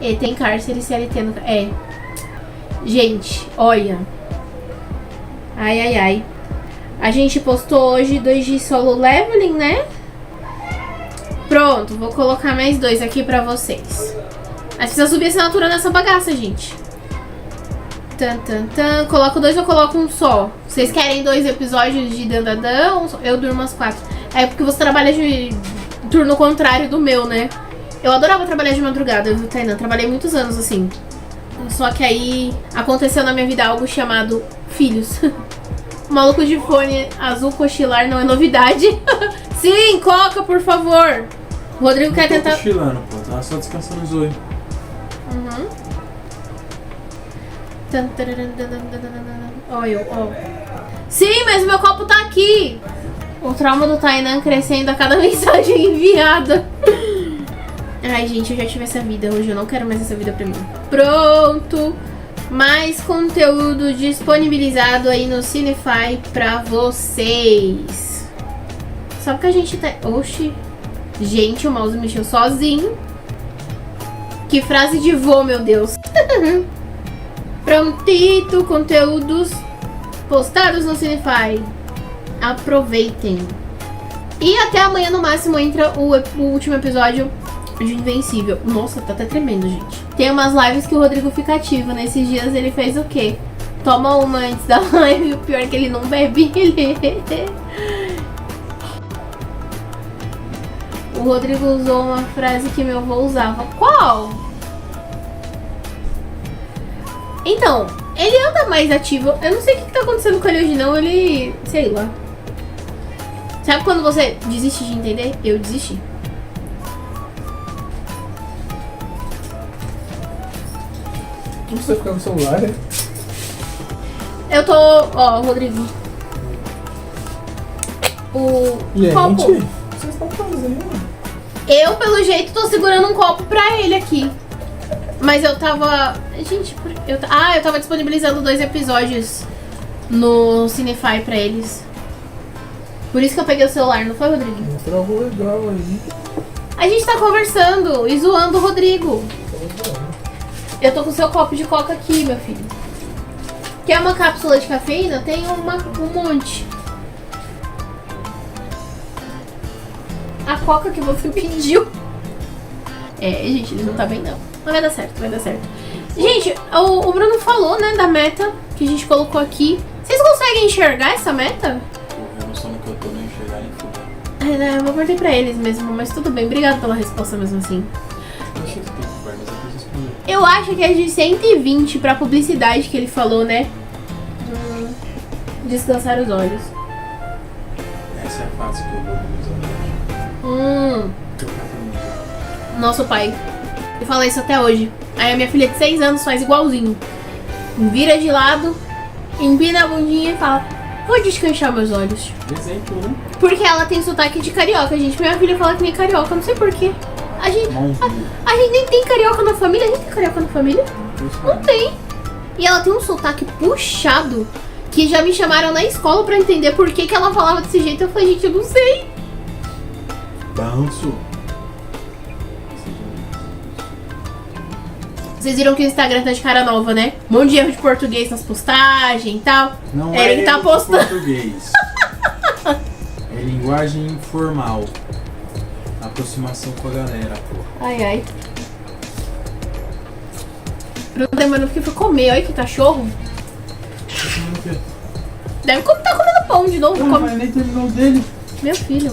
eu. E tem cárcere CLT no... Gente, olha. Ai, ai, ai. A gente postou hoje 2 de solo leveling, né? Pronto, vou colocar mais 2 aqui pra vocês. Mas precisa subir a assinatura nessa bagaça, gente. Tan, tan, tan. Coloco 2 ou coloco um só? Vocês querem 2 episódios de Dandadan ou eu durmo às 4? É porque você trabalha de turno contrário do meu, né? Eu adorava trabalhar de madrugada, viu, Tainan? Trabalhei muitos anos assim. Só que aí aconteceu na minha vida algo chamado filhos. O maluco de fone azul cochilar não é novidade. Sim, coca, por favor. O Rodrigo quer tentar... Tô cochilando, pô. Tava só descansando os olhos. Uhum. Olha, ó. Sim, mas meu copo tá aqui. O trauma do Tainan crescendo a cada mensagem enviada. Ai, gente, eu já tive essa vida. Hoje eu não quero mais essa vida pra mim. Pronto. Mais conteúdo disponibilizado aí no Cinefy pra vocês. Só porque a gente tá... Oxi. Gente, o mouse mexeu sozinho. Que frase de vô, meu Deus. Prontito, conteúdos postados no Cinefy. Aproveitem. E até amanhã no máximo entra o último episódio de Invencível. Nossa, tá até tremendo, gente. Tem umas lives que o Rodrigo fica ativo. Nesses dias ele fez o quê? Toma uma antes da live. O pior é que ele não bebe. O Rodrigo usou uma frase que meu avô usava. Qual? Então, ele anda mais ativo. Eu não sei o que tá acontecendo com ele hoje não. Ele... sei lá. Sabe quando você desiste de entender? Eu desisti. Não precisa ficar no celular, né? Eu tô... Ó, Rodrigo. O copo. Gente, o que vocês estão fazendo? Eu, pelo jeito, tô segurando um copo pra ele aqui. Mas eu tava... Gente, eu tava disponibilizando 2 episódios no Cinefy pra eles. Por isso que eu peguei o celular, não foi, Rodrigo? Entrou algo legal aí. A gente tá conversando e zoando o Rodrigo. Eu tô com o seu copo de coca aqui, meu filho. Quer uma cápsula de cafeína? Tem um monte. A coca que você pediu. Gente, ele não tá bem não. Mas vai dar certo, vai dar certo. Gente, o Bruno falou, né, da meta que a gente colocou aqui. Vocês conseguem enxergar essa meta? Eu não sou no que eu tô nem enxergar nem fuder. Eu vou perguntar pra eles mesmo, mas tudo bem. Obrigado pela resposta mesmo assim. Eu achei que tem que mas eu preciso responder. Eu acho que é de 120 pra publicidade que ele falou, né? Descansar os olhos. Essa é a fase que eu vou usar. Nosso pai. Ele fala isso até hoje. Aí a minha filha de 6 anos faz igualzinho. Vira de lado, empina a bundinha e fala: vou descansar meus olhos. Exemplo, né? Porque ela tem sotaque de carioca, gente. Minha filha fala que nem carioca, não sei porquê. A gente nem tem carioca na família. A gente tem carioca na família? Não tem. E ela tem um sotaque puxado que já me chamaram na escola pra entender por que ela falava desse jeito. Eu falei, gente, eu não sei. Banso. Vocês viram que o Instagram tá de cara nova, né? Um monte de erro de português nas postagens e tal. Não Ele tá erro de postando. português. É linguagem informal. Aproximação com a galera, pô. Ai, ai. Bruno demorou porque foi comer. Olha que cachorro. Deve tá comendo pão de novo. Não, Come... mas nem terminou dele. Meu filho.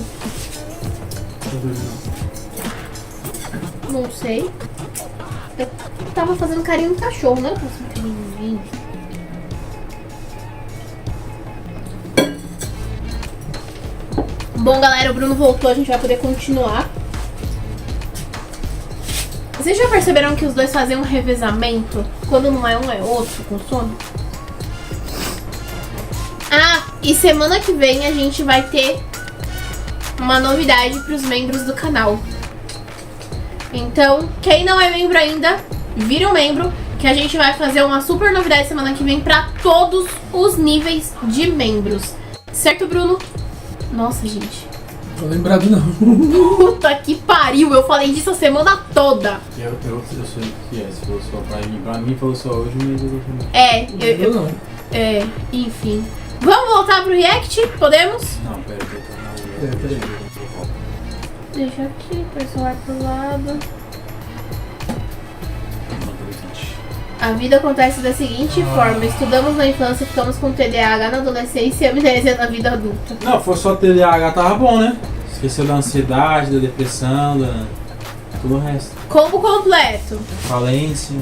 Não sei. Eu tava fazendo carinho no cachorro, né? Bom, galera, o Bruno voltou. A gente vai poder continuar. Vocês já perceberam que os dois fazem um revezamento? Quando não é um, é outro com sono? Ah, e semana que vem a gente vai ter uma novidade para os membros do canal. Então, quem não é membro ainda, vira um membro, que a gente vai fazer uma super novidade semana que vem para todos os níveis de membros. Certo, Bruno? Nossa, gente. Tô lembrado não. Puta que pariu, eu falei disso a semana toda. Eu sei o que é, se falou só pra mim falou só hoje, mas eu vou Não. Enfim. Vamos voltar pro react? Podemos? Não, peraí. Deixa aqui, o celular pro lado. A vida acontece da seguinte forma: estudamos na infância, ficamos com TDAH na adolescência e amnésia na vida adulta. Não, foi só TDAH, tava bom, né? Esqueceu da ansiedade, da depressão, da... tudo o resto. Combo completo. Falência.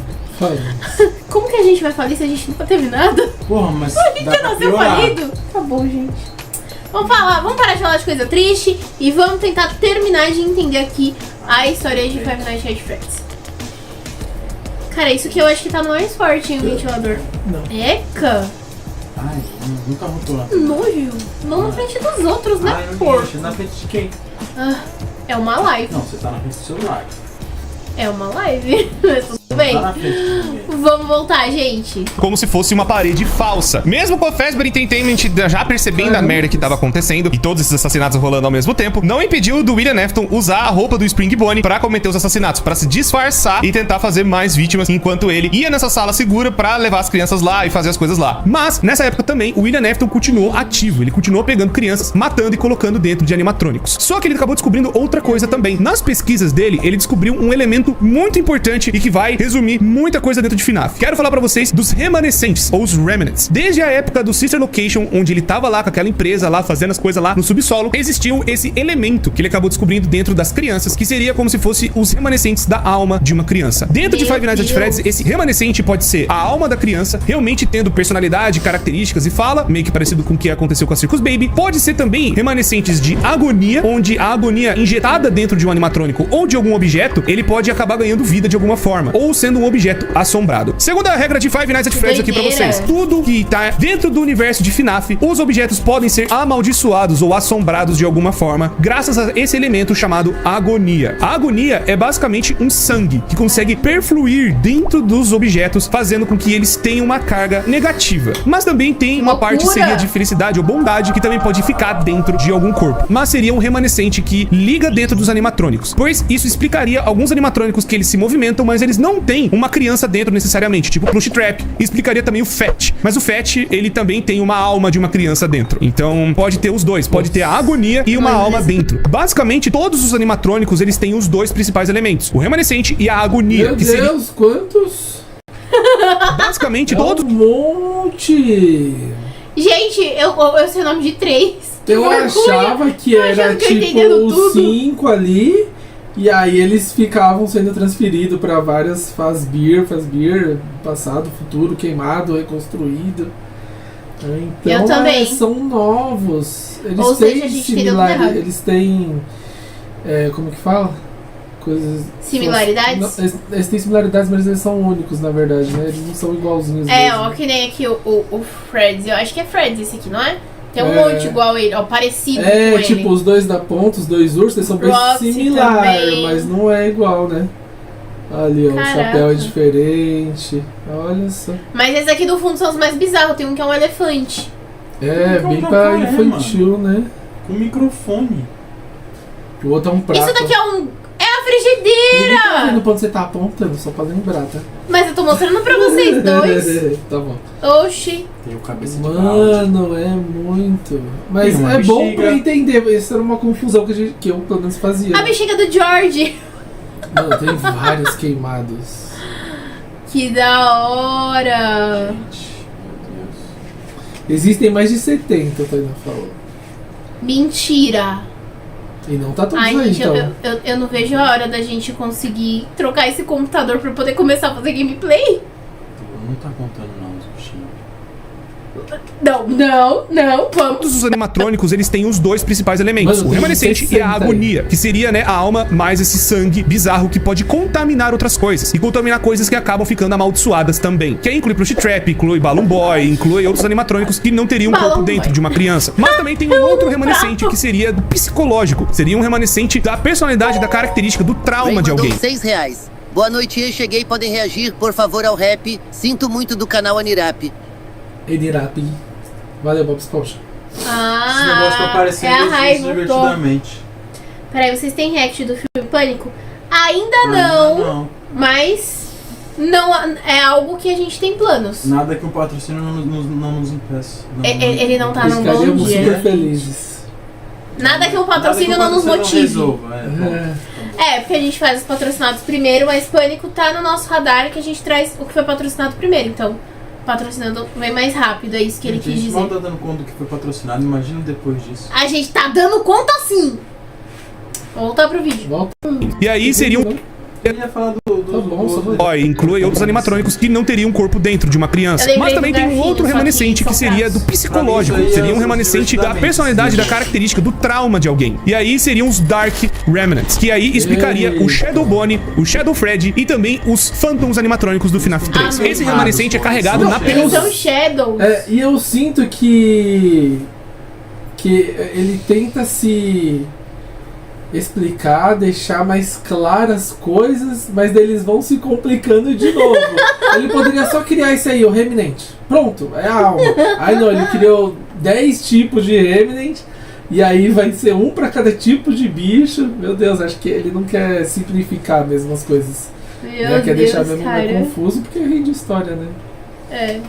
Como que a gente vai falir se a gente nunca teve nada? Porra, mas A gente dá já pra nasceu piorar. falido? Tá bom, gente. Vamos parar de falar de coisa triste e vamos tentar terminar de entender aqui a história de Five Nights at Freddy's. Cara, isso que eu acho que tá mais forte, hein, o ventilador. Não. Eca! Ai, nunca voltou lá. Nojo. Não na frente dos outros, né, Ai, não porco? deixa, na frente de quem? Ah, é uma live. Não, você tá na frente do celular. É uma live. Mas tudo bem. Tá na frente de ninguém. Vamos voltar, gente. Como se fosse uma parede falsa. Mesmo com a Fazbear Entertainment já percebendo a merda que tava acontecendo e todos esses assassinatos rolando ao mesmo tempo, não impediu do William Afton usar a roupa do Spring Bonnie pra cometer os assassinatos, pra se disfarçar e tentar fazer mais vítimas, enquanto ele ia nessa sala segura pra levar as crianças lá e fazer as coisas lá. Mas, nessa época também, o William Afton continuou ativo. Ele continuou pegando crianças, matando e colocando dentro de animatrônicos. Só que ele acabou descobrindo outra coisa também. Nas pesquisas dele, ele descobriu um elemento muito importante e que vai resumir muita coisa dentro de FNAF. Quero falar pra vocês dos remanescentes, ou os remnants. Desde a época do Sister Location, onde ele tava lá com aquela empresa lá, fazendo as coisas lá no subsolo, existiu esse elemento que ele acabou descobrindo dentro das crianças, que seria como se fosse os remanescentes da alma de uma criança. Dentro de Five Nights at Freddy's, esse remanescente pode ser a alma da criança, realmente tendo personalidade, características e fala, meio que parecido com o que aconteceu com a Circus Baby. Pode ser também remanescentes de agonia, onde a agonia injetada dentro de um animatrônico ou de algum objeto, ele pode acabar ganhando vida de alguma forma. Ou ou sendo um objeto assombrado. Segunda regra de Five Nights at Freddy's aqui pra Doideira. vocês. Tudo que tá dentro do universo de FNAF, os objetos podem ser amaldiçoados ou assombrados de alguma forma, graças a esse elemento chamado agonia. A agonia é basicamente um sangue que consegue perfluir dentro dos objetos, fazendo com que eles tenham uma carga negativa. Mas também tem uma parte que seria de felicidade ou bondade, que também pode ficar dentro de algum corpo. Mas seria um remanescente que liga dentro dos animatrônicos, pois isso explicaria alguns animatrônicos que eles se movimentam, mas eles não têm uma criança dentro necessariamente, tipo o Plush Trap. E explicaria também o Fat. Mas o Fat, ele também tem uma alma de uma criança dentro. Então pode ter os dois, pode ter a agonia e uma alma dentro. Basicamente, todos os animatrônicos, eles têm os dois principais elementos, o remanescente e a agonia. Meu que Deus, seria... quantos? Basicamente, É todos... um monte! Gente, eu sei o nome de 3. Eu achava que era tipo os 5 ali, e aí eles ficavam sendo transferidos pra várias Fazbear, passado, futuro, queimado, reconstruído. Então, Eu também. São novos. Eles Ou têm seja, a gente entendeu tudo errado. eles têm, como que fala? Coisas... Similaridades? Não, eles têm similaridades, mas eles são únicos, na verdade, né? Eles não são igualzinhos É, mesmo. ó, que nem aqui o Fred's. Eu acho que é Fred's esse aqui, não é? Tem um É. monte igual ele, ó, parecido com É, ele. tipo, os dois da ponta, os dois ursos, eles são bem Roxy similares, também. mas não é igual, né? Ali, ó, o Caraca. chapéu é diferente. Olha só. Mas esses aqui do fundo são os mais bizarros. Tem um que é um elefante. É, bem pra Caramba. infantil, né? Com microfone. O outro é um prato. Isso daqui é um... É a Ninguém tá frigideira! vendo pra onde você tá apontando, só pra lembrar, tá? Mas eu tô mostrando pra vocês dois. Tá bom. Oxi. Tem o cabeça de balde. Mano, é muito. Mas Tem uma é bom bexiga. pra entender. Isso era uma confusão que eu pelo menos fazia. A bexiga do George. Mano, tem vários queimados. Que da hora. Gente, meu Deus. Existem mais de 70, a Tainá falou. Mentira. E não tá tudo Ai, aí, gente, então. eu não vejo a hora da gente conseguir trocar esse computador pra poder começar a fazer gameplay. Não tá contando não, os bichinhos. Não, vamos. Todos os animatrônicos, eles têm os dois principais elementos, Mano, o tem remanescente e 60 a agonia, que seria, né, a alma mais esse sangue bizarro que pode contaminar outras coisas. E contaminar coisas que acabam ficando amaldiçoadas também. Que aí inclui Plush Trap, inclui Balloon Boy, inclui outros animatrônicos que não teriam um Balloon corpo dentro Boy. de uma criança. Mas também tem um outro remanescente que seria do psicológico. Seria um remanescente da personalidade, da característica, do trauma de alguém. R$6. Boa noite, eu cheguei, podem reagir, por favor, ao rap. Sinto muito do canal Anirap. Edirapi. Valeu, Bob Esponja. Esse negócio tá aparecendo é a raiva, divertidamente. Peraí, vocês têm react do filme Pânico? Ainda Ainda não, mas não é algo que a gente tem planos. Nada que um patrocínio não nos impeça. Ele não tá num bom Ficaríamos super dia. felizes. Nada que um patrocínio não nos motive. Porque a gente faz os patrocinados primeiro, mas Pânico tá no nosso radar que a gente traz o que foi patrocinado primeiro. Então, patrocinando vem mais rápido, é isso que ele A quis gente mal dizer. tá dando conta do que foi patrocinado, imagina depois disso. A gente tá dando conta sim! Vou voltar pro vídeo. Volta. E aí seria um Eu ia falar do Tá bom, só vai. Boy, inclui outros animatrônicos que não teriam um corpo dentro de uma criança. Eu lembrei Mas também do tem um Garfinho, outro só que remanescente que são seria do fracos. psicológico. Pra mim, isso aí Seria um é remanescente da divertidamente. personalidade, da característica, do trauma de alguém. E aí seriam os Dark Remnants, que aí explicaria o Shadow Bonnie, o Shadow Freddy e também os Phantoms animatrônicos do FNAF 3. Ah, Esse não. remanescente é carregado Não, na eu- Eles pelúcia. são Shadows. E eu sinto que ele tenta se explicar, deixar mais claras coisas, mas daí eles vão se complicando de novo. Ele poderia só criar isso aí, o Remnant. Pronto, é a alma. Aí não, ele criou 10 tipos de Remnant, e aí vai ser um pra cada tipo de bicho. Meu Deus, acho que ele não quer simplificar mesmo as coisas. Meu Ele quer deixar mesmo cara. meio confuso, porque é rei de história, né? É.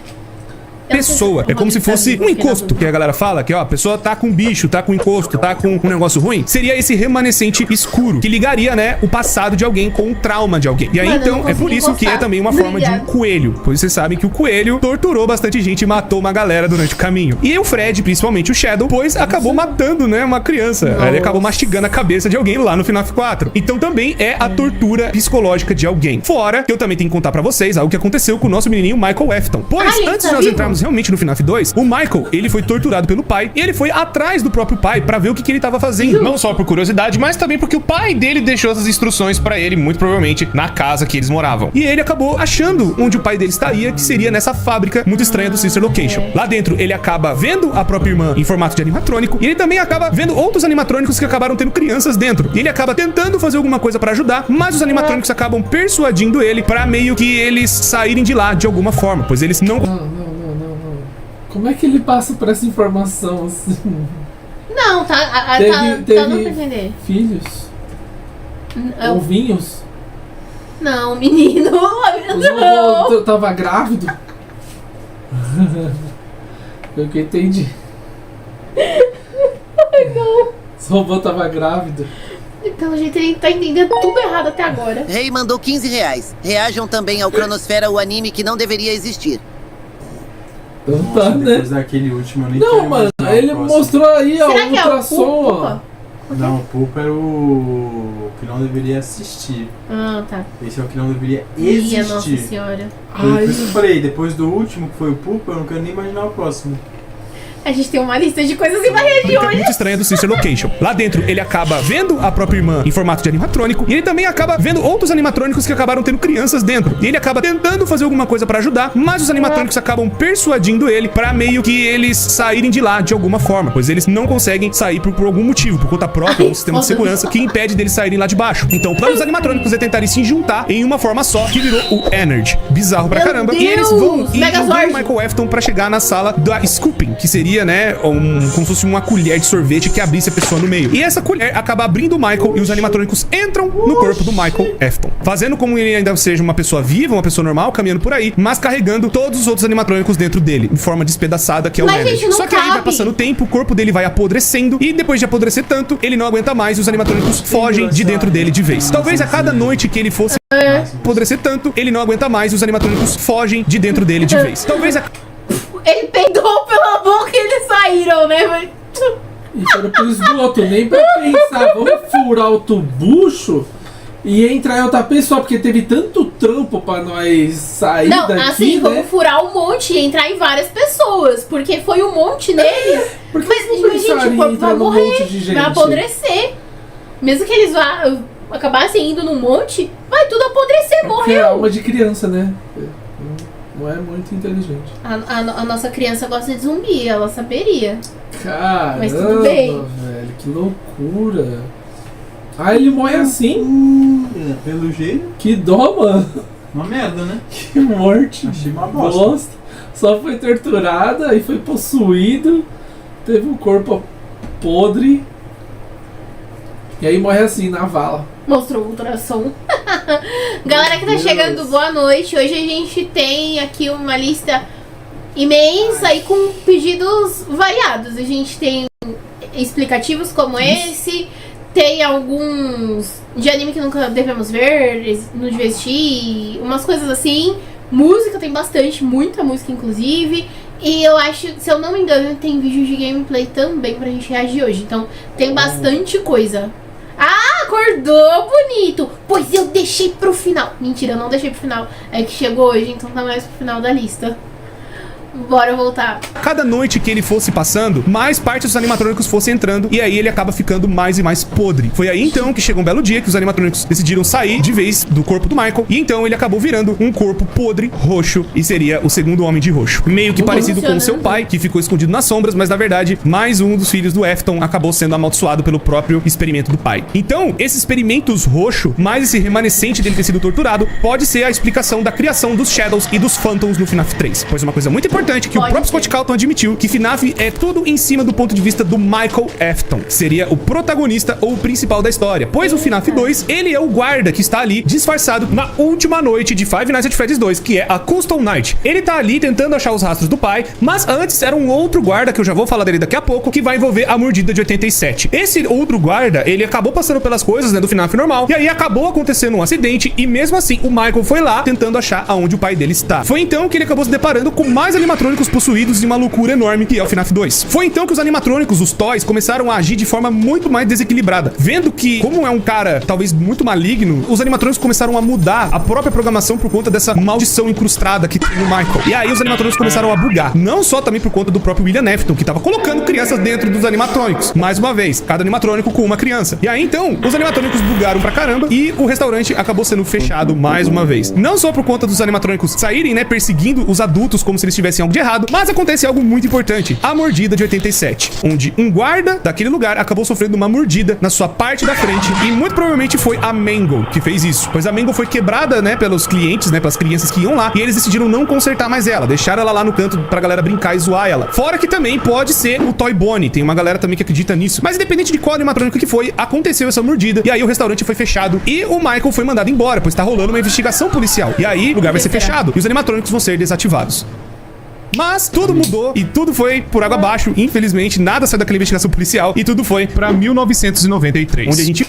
Pessoa. É como se fosse um encosto, que a galera fala, que ó, a pessoa tá com bicho, tá com encosto, tá com um negócio ruim. Seria esse remanescente escuro, que ligaria, né, o passado de alguém com o trauma de alguém. E aí, Mano, eu não então, é por consegui isso que é encostar. também uma forma de um Obrigada. coelho. Pois vocês sabem que o coelho torturou bastante gente e matou uma galera durante o caminho. E o Fred, principalmente o Shadow, pois acabou matando, né, uma criança. Nossa. Ele acabou mastigando a cabeça de alguém lá no FNAF 4. Então também é a tortura psicológica de alguém. Fora que eu também tenho que contar pra vocês algo que aconteceu com o nosso menininho Michael Afton. Pois, Ah, ele antes tá de nós vivo? entrarmos realmente no FNAF 2, o Michael, ele foi torturado pelo pai e ele foi atrás do próprio pai pra ver o que ele tava fazendo. Não só por curiosidade, mas também porque o pai dele deixou essas instruções pra ele, muito provavelmente, na casa que eles moravam. E ele acabou achando onde o pai dele estaria, que seria nessa fábrica muito estranha do Sister Location. Lá dentro, ele acaba vendo a própria irmã em formato de animatrônico e ele também acaba vendo outros animatrônicos que acabaram tendo crianças dentro. E ele acaba tentando fazer alguma coisa pra ajudar, mas os animatrônicos acabam persuadindo ele pra meio que eles saírem de lá de alguma forma, pois eles não... Não. Como é que ele passa por essa informação assim? Não, tá dando pra entender. Filhos? Ovinhos? Não, menino. O vovô tava grávido? Foi o que eu entendi. Ai, não. O vovô tava grávido. Pelo jeito ele tá entendendo tudo errado até agora. Rei mandou R$15. Reajam também ao Cronosfera, o anime que não deveria existir. Então Nossa, tá, né? depois daquele último, eu nem Não, quero mano, imaginar ele o próximo. mostrou aí, ó, Será o que é o ultrassom, ó. Pupa? Não, o Pulpa era o que não deveria assistir. Ah, tá. Esse é o que não deveria Ih, nossa existir. senhora. Foi por Ai, isso que eu falei, depois do último, que foi o Pulpa, eu não quero nem imaginar o próximo. A gente tem uma lista de coisas em barreira de hoje. muito estranha do Sister Location. Lá dentro, ele acaba vendo a própria irmã em formato de animatrônico e ele também acaba vendo outros animatrônicos que acabaram tendo crianças dentro. E ele acaba tentando fazer alguma coisa pra ajudar, mas os animatrônicos acabam persuadindo ele pra meio que eles saírem de lá de alguma forma, pois eles não conseguem sair por algum motivo, por conta própria, um sistema de segurança que impede deles saírem lá de baixo. Então, o plano dos animatrônicos é tentarem se juntar em uma forma só, que virou o Energy. Bizarro pra Meu caramba. Deus! E eles vão e Megazord! o Michael Afton pra chegar na sala da Scooping, que seria, né, como se fosse uma colher de sorvete que abrisse a pessoa no meio. E essa colher acaba abrindo o Michael e os animatrônicos entram no corpo do Michael Afton, fazendo como ele ainda seja uma pessoa viva, uma pessoa normal, caminhando por aí, mas carregando todos os outros animatrônicos dentro dele, em forma despedaçada, que é o Mas, Energy. gente, não Só que aí vai cabe. passando o tempo, o corpo dele vai apodrecendo e depois de apodrecer tanto, ele não aguenta mais e os animatrônicos fogem de dentro dele de vez. Talvez a cada noite que ele fosse apodrecer tanto, ele não aguenta mais e os animatrônicos fogem de dentro dele de vez. Talvez a Ele peidou pela boca e eles saíram, né? Mas... E foram pro esgoto, nem pra pensar, vamos furar o tubucho e entrar em outra pessoa, porque teve tanto trampo pra nós sair Não, daqui, assim, né? vamos furar um monte e entrar em várias pessoas, porque foi um monte neles. Porque Mas, não gente, pensaria o em corpo entrar vai num morrer, monte de gente? vai apodrecer. Mesmo que eles acabassem indo num monte, vai tudo apodrecer, Porque é morreu. alma de criança, né? Não é muito inteligente. A nossa criança gosta de zumbi, ela saberia. Caramba, Mas tudo bem. velho, que loucura. Ah, ele morre assim? Pelo jeito, Que dó, mano. uma merda, né? Que morte. Achei uma bosta. Bosta. Só foi torturada e foi possuído. Teve um corpo podre. E aí morre assim, na vala. Mostrou o ultrassom. Galera que tá Deus. chegando, boa noite. Hoje a gente tem aqui uma lista imensa e com pedidos variados. A gente tem explicativos como esse, tem alguns de anime que nunca devemos ver, não devia assistir, umas coisas assim. Música tem bastante, muita música inclusive. E eu acho, se eu não me engano, tem vídeo de gameplay também pra gente reagir hoje. Então tem bastante coisa. Ah, acordou bonito. Pois eu deixei pro final. Mentira, eu não deixei pro final. É que chegou hoje, então tá mais pro final da lista. Bora voltar. cada noite que ele fosse passando, mais partes dos animatrônicos fossem entrando, e aí ele acaba ficando mais e mais podre. Foi aí então que chegou um belo dia que os animatrônicos decidiram sair de vez do corpo do Michael, e então ele acabou virando um corpo podre, roxo, e seria o segundo homem de roxo. Meio que parecido com o seu pai, que ficou escondido nas sombras, mas na verdade, mais um dos filhos do Afton acabou sendo amaldiçoado pelo próprio experimento do pai. Então, esses experimentos roxo, mais esse remanescente dele ter sido torturado, pode ser a explicação da criação dos Shadows e dos Phantoms no FNAF 3. Pois uma coisa muito importante que o próprio Scott Calton admitiu, que FNAF é tudo em cima do ponto de vista do Michael Afton, que seria o protagonista ou o principal da história. Pois o FNAF 2, ele é o guarda que está ali disfarçado na última noite de Five Nights at Freddy's 2, que é a Custom Night. Ele tá ali tentando achar os rastros do pai, mas antes era um outro guarda, que eu já vou falar dele daqui a pouco, que vai envolver a mordida de 87. Esse outro guarda, ele acabou passando pelas coisas, né, do FNAF normal, e aí acabou acontecendo um acidente, e mesmo assim o Michael foi lá tentando achar aonde o pai dele está. Foi então que ele acabou se deparando com mais animações animatrônicos possuídos de uma loucura enorme que é o FNAF 2. Foi então que os animatrônicos, os toys, começaram a agir de forma muito mais desequilibrada. Vendo que, como é um cara talvez muito maligno, os animatrônicos começaram a mudar a própria programação por conta dessa maldição incrustada que tem no Michael. E aí os animatrônicos começaram a bugar. Não só também por conta do próprio William Afton, que tava colocando crianças dentro dos animatrônicos. Mais uma vez, cada animatrônico com uma criança. E aí então, os animatrônicos bugaram pra caramba e o restaurante acabou sendo fechado mais uma vez. Não só por conta dos animatrônicos saírem, né, perseguindo os adultos como se eles tivessem algo de errado, mas acontece algo muito importante. A mordida de 87, onde um guarda daquele lugar acabou sofrendo uma mordida na sua parte da frente e muito provavelmente foi a Mangle que fez isso, pois a Mangle foi quebrada, né, pelos clientes, né, pelas crianças que iam lá, e eles decidiram não consertar mais ela, deixaram ela lá no canto pra galera brincar e zoar ela. Fora que também pode ser o Toy Bonnie, tem uma galera também que acredita nisso. Mas independente de qual animatrônico que foi, aconteceu essa mordida, e aí o restaurante foi fechado e o Michael foi mandado embora, pois tá rolando uma investigação policial. E aí o lugar vai ser fechado e os animatrônicos vão ser desativados. Mas tudo mudou e tudo foi por água abaixo. Infelizmente, nada saiu daquela investigação policial e tudo foi pra 1993, onde a gente...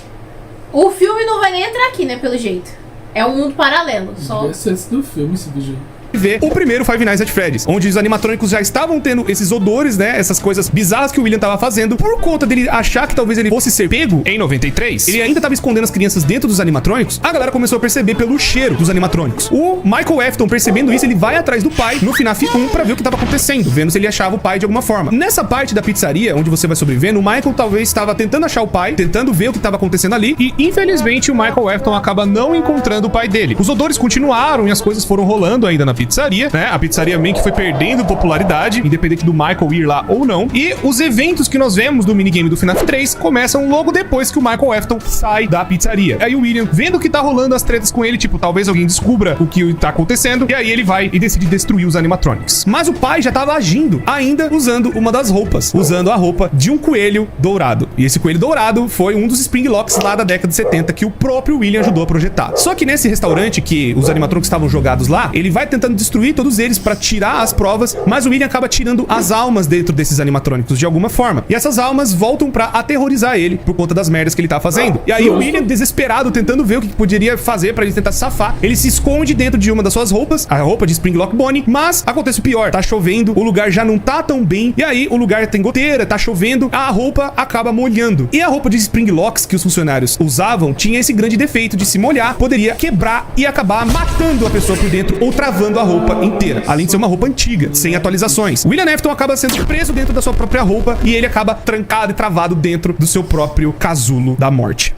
O filme não vai nem entrar aqui, né, pelo jeito. É um mundo paralelo, só... Esse é do filme, esse vídeo. Ver o primeiro Five Nights at Freddy's, onde os animatrônicos já estavam tendo esses odores, né, essas coisas bizarras que o William tava fazendo, por conta dele achar que talvez ele fosse ser pego em 93, ele ainda tava escondendo as crianças dentro dos animatrônicos. A galera começou a perceber pelo cheiro dos animatrônicos. O Michael Afton, percebendo isso, ele vai atrás do pai no FNAF 1 pra ver o que tava acontecendo, vendo se ele achava o pai de alguma forma. Nessa parte da pizzaria, onde você vai sobrevivendo, o Michael talvez estava tentando achar o pai, tentando ver o que tava acontecendo ali, e infelizmente o Michael Afton acaba não encontrando o pai dele. Os odores continuaram e as coisas foram rolando ainda na pizzaria, né? A pizzaria meio que foi perdendo popularidade, independente do Michael ir lá ou não. E os eventos que nós vemos do minigame do FNAF 3 começam logo depois que o Michael Afton sai da pizzaria. Aí o William, vendo que tá rolando as tretas com ele, tipo, talvez alguém descubra o que tá acontecendo, e aí ele vai e decide destruir os animatronics. Mas o pai já tava agindo, ainda usando uma das roupas, usando a roupa de um coelho dourado. E esse coelho dourado foi um dos Springlocks lá da década de 70 que o próprio William ajudou a projetar. Só que nesse restaurante que os animatronics estavam jogados lá, ele vai tentando destruir todos eles pra tirar as provas, mas o William acaba tirando as almas dentro desses animatrônicos de alguma forma. E essas almas voltam pra aterrorizar ele por conta das merdas que ele tá fazendo. E aí o William, desesperado, tentando ver o que poderia fazer pra ele tentar safar, ele se esconde dentro de uma das suas roupas, a roupa de Springlock Bonnie, mas acontece o pior, tá chovendo, o lugar já não tá tão bem, e aí o lugar tem goteira, tá chovendo, a roupa acaba molhando. E a roupa de Springlocks que os funcionários usavam tinha esse grande defeito de se molhar, poderia quebrar e acabar matando a pessoa por dentro ou travando a roupa inteira, além de ser uma roupa antiga, sem atualizações. William Afton acaba sendo preso dentro da sua própria roupa e ele acaba trancado e travado dentro do seu próprio casulo da morte.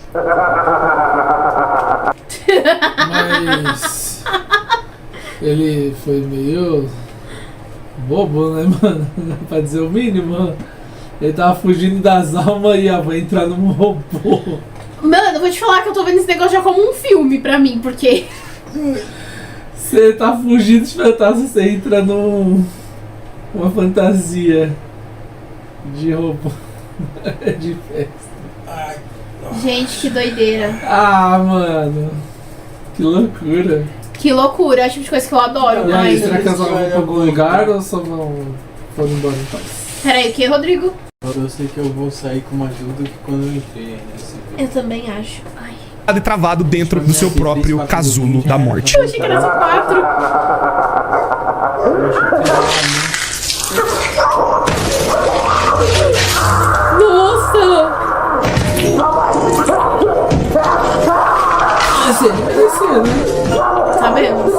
Mas ele foi meio bobo, né, mano? Pra dizer o mínimo. Ele tava fugindo das almas e vai entrar num robô. Mano, eu vou te falar que eu tô vendo esse negócio já como um filme pra mim, porque... Você tá fugindo de fantasma, você entra numa fantasia de robô de festa. Gente, que doideira. Ah, mano. Que loucura. Que loucura, é o tipo de coisa que eu adoro. E aí, Ai, será que elas vão pra algum lugar ou só vão embora então? Peraí, o que, Rodrigo? Eu sei que eu vou sair com uma ajuda que quando eu entrei nesse vídeo. Eu também acho. Ai. E travado dentro do seu próprio casulo da morte. Eu achei que era só 4. Nossa! Assim, ele merecia, né? Sabemos.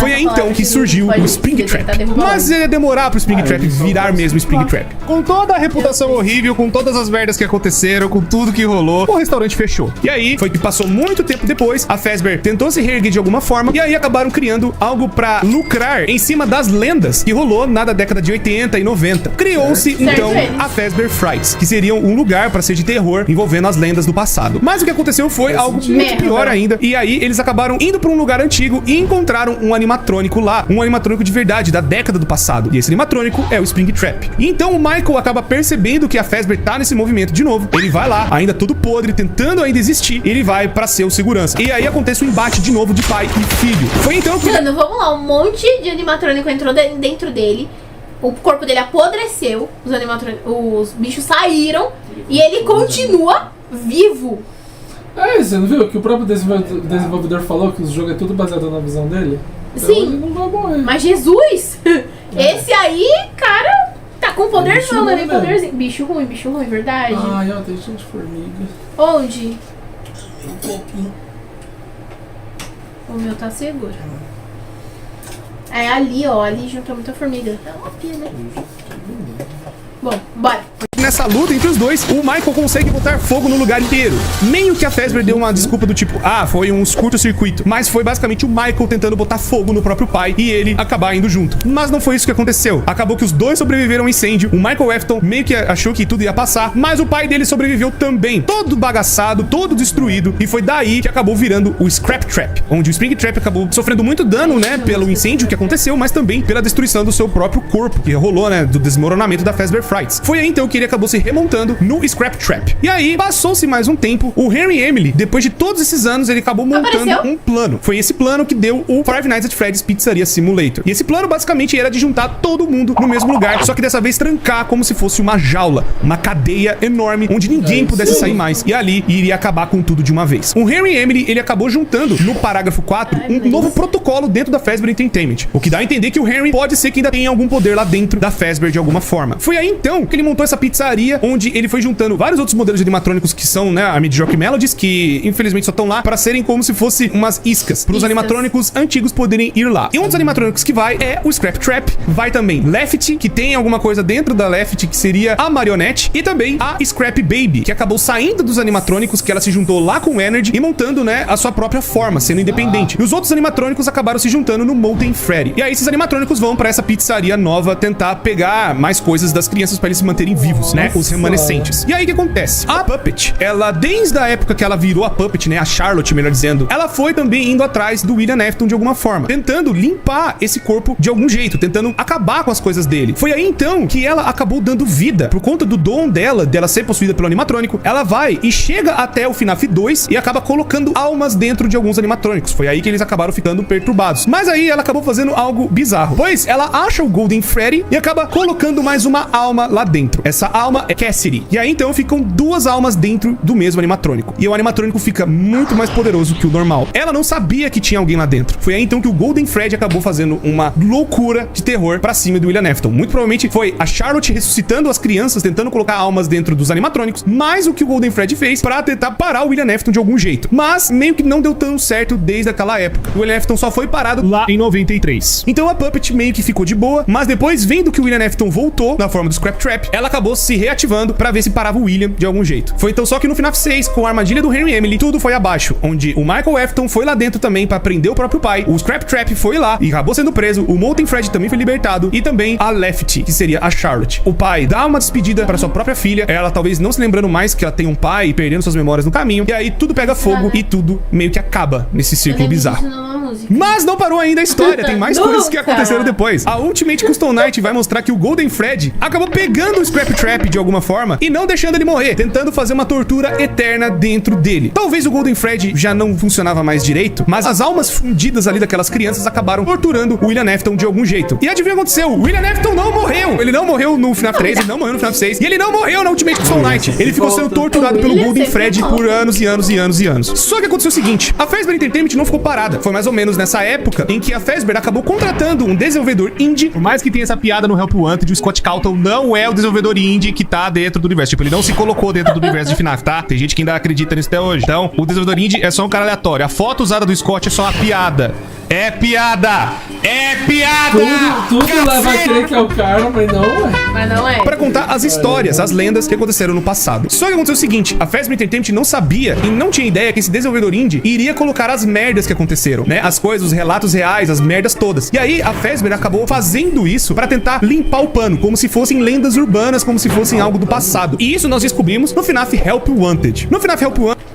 Foi aí então que surgiu o Springtrap. Mas ia demorar pro Springtrap virar mesmo Springtrap. Com toda a reputação horrível, com todas as merdas que aconteceram, com tudo que rolou, o restaurante fechou. E aí foi que passou muito tempo depois, a Fazbear tentou se reerguer de alguma forma, e aí acabaram criando algo pra lucrar em cima das lendas que rolou na década de 80 e 90. Criou-se então a Fazbear Frights, que seriam um lugar pra ser de terror envolvendo as lendas do passado. Mas o que aconteceu foi algo muito pior ainda, e aí eles acabaram indo pra um lugar antigo e encontraram um animatrônico lá, um animatrônico de verdade, da década do passado. E esse animatrônico é o Springtrap. E então o Michael acaba percebendo que a Fazbear tá nesse movimento de novo. Ele vai lá, ainda todo podre, tentando ainda existir, e ele vai pra ser o segurança. E aí acontece um embate de novo de pai e filho. Foi então que... Mano, vamos lá, um monte de animatrônico entrou dentro dele, o corpo dele apodreceu, os bichos saíram, e ele continua vivo. Você não viu que o próprio desenvolvedor falou que o jogo é tudo baseado na visão dele? Então Sim. ele não vai morrer. Mas Jesus! Esse aí, cara, tá com poder bicho não, né? Nem ruim, poderzinho. Bicho ruim, verdade. Ai, ó, tem cheio de formiga. Onde? Um pouquinho. O meu tá seguro. É ali, ó. Ali juntou muita formiga. É uma pia, né? Bom, bora. Nessa luta entre os dois, o Michael consegue botar fogo no lugar inteiro. Meio que a Fazbear deu uma desculpa do tipo, foi um curto-circuito. Mas foi basicamente o Michael tentando botar fogo no próprio pai e ele acabar indo junto. Mas não foi isso que aconteceu. Acabou que os dois sobreviveram ao incêndio. O Michael Afton meio que achou que tudo ia passar, mas o pai dele sobreviveu também. Todo bagaçado, todo destruído. E foi daí que acabou virando o Scrap Trap, onde o Spring Trap acabou sofrendo muito dano, né, pelo incêndio que aconteceu, mas também pela destruição do seu próprio corpo, que rolou, né, do desmoronamento da Fazbear Frights. Foi aí então que ele acabou se remontando no Scrap Trap. E aí, passou-se mais um tempo, o Henry Emily, depois de todos esses anos, ele acabou montando um plano. Foi esse plano que deu o Five Nights at Freddy's Pizzeria Simulator. E esse plano basicamente era de juntar todo mundo no mesmo lugar, só que dessa vez trancar como se fosse uma jaula, uma cadeia enorme, onde ninguém pudesse sair mais. E ali iria acabar com tudo de uma vez. O Henry Emily, ele acabou juntando no parágrafo 4 um novo protocolo dentro da Fazbear Entertainment, o que dá a entender que o Henry pode ser que ainda tenha algum poder lá dentro da Fazbear de alguma forma. Foi aí então que ele montou essa pizzaria, onde ele foi juntando vários outros modelos de animatrônicos que são, né, a Mediocre Melodies, que infelizmente só estão lá para serem como se fosse umas iscas, para os animatrônicos antigos poderem ir lá. E um dos animatrônicos que vai é o Scrap Trap, vai também Lefty, que tem alguma coisa dentro da Lefty, que seria a Marionette, e também a Scrap Baby, que acabou saindo dos animatrônicos, que ela se juntou lá com o Energy e montando, né, a sua própria forma, sendo independente. E os outros animatrônicos acabaram se juntando no Molten Freddy. E aí esses animatrônicos vão para essa pizzaria nova tentar pegar mais coisas das crianças para eles se manterem vivos, né, os remanescentes. E aí o que acontece? A Puppet, ela desde a época que ela virou a Puppet, né, a Charlotte, melhor dizendo, ela foi também indo atrás do William Afton de alguma forma, tentando limpar esse corpo de algum jeito, tentando acabar com as coisas dele. Foi aí então que ela acabou dando vida, por conta do dom dela ser possuída pelo animatrônico. Ela vai e chega até o FNAF 2 e acaba colocando almas dentro de alguns animatrônicos. Foi aí que eles acabaram ficando perturbados. Mas aí ela acabou fazendo algo bizarro, pois ela acha o Golden Freddy e acaba colocando mais uma alma lá dentro. Essa alma é Cassidy. E aí então ficam duas almas dentro do mesmo animatrônico. E o animatrônico fica muito mais poderoso que o normal. Ela não sabia que tinha alguém lá dentro. Foi aí então que o Golden Freddy acabou fazendo uma loucura de terror pra cima do William Afton. Muito provavelmente foi a Charlotte ressuscitando as crianças, tentando colocar almas dentro dos animatrônicos, mais o que o Golden Freddy fez pra tentar parar o William Afton de algum jeito. Mas meio que não deu tão certo desde aquela época. O William Afton só foi parado lá em 93. Então a Puppet meio que ficou de boa, mas depois, vendo que o William Afton voltou na forma do Scrap Trap, ela acabou se reativando pra ver se parava o William de algum jeito. Foi então só que no FNAF 6, com a armadilha do Henry Emily, tudo foi abaixo, onde o Michael Afton foi lá dentro também pra prender o próprio pai, o Scrap Trap foi lá e acabou sendo preso, o Molten Freddy também foi libertado, e também a Lefty, que seria a Charlotte. O pai dá uma despedida pra sua própria filha, ela talvez não se lembrando mais que ela tem um pai e perdendo suas memórias no caminho, e aí tudo pega fogo e tudo meio que acaba nesse círculo bizarro. Mas não parou ainda a história, tem mais coisas que aconteceram depois. A Ultimate Custom Night vai mostrar que o Golden Freddy acabou pegando o Scrap Trap de alguma forma e não deixando ele morrer, tentando fazer uma tortura eterna dentro dele. Talvez o Golden Freddy já não funcionava mais direito, mas as almas fundidas ali daquelas crianças acabaram torturando o William Afton de algum jeito. E adivinha o que aconteceu? O William Afton não morreu! Ele não morreu no FNAF 3, ele não morreu no FNAF 6, e ele não morreu na Ultimate Custom Night. Ele ficou sendo torturado pelo Golden Freddy por anos e anos e anos e anos. Só que aconteceu o seguinte, a Fazbear Entertainment não ficou parada. Foi mais ou menos nessa época em que a Fazbear acabou contratando um desenvolvedor indie. Por mais que tenha essa piada no Help Wanted, o Scott Calton não é o desenvolvedor indie que tá dentro do universo. Tipo, ele não se colocou dentro do universo de FNAF, tá? Tem gente que ainda acredita nisso até hoje. Então, o desenvolvedor indie é só um cara aleatório. A foto usada do Scott é só uma piada. É piada! É piada! Tudo leva a crer que é o cara, mas não é. Mas não é. Pra contar as histórias, as lendas que aconteceram no passado. Só que aconteceu o seguinte, a Fazbear Entertainment não sabia e não tinha ideia que esse desenvolvedor indie iria colocar as merdas que aconteceram, né? As coisas, os relatos reais, as merdas todas. E aí a Fazbear acabou fazendo isso pra tentar limpar o pano, como se fossem lendas urbanas, como se fossem algo do passado. E isso nós descobrimos no FNAF Help Wanted. No FNAF Help Wanted,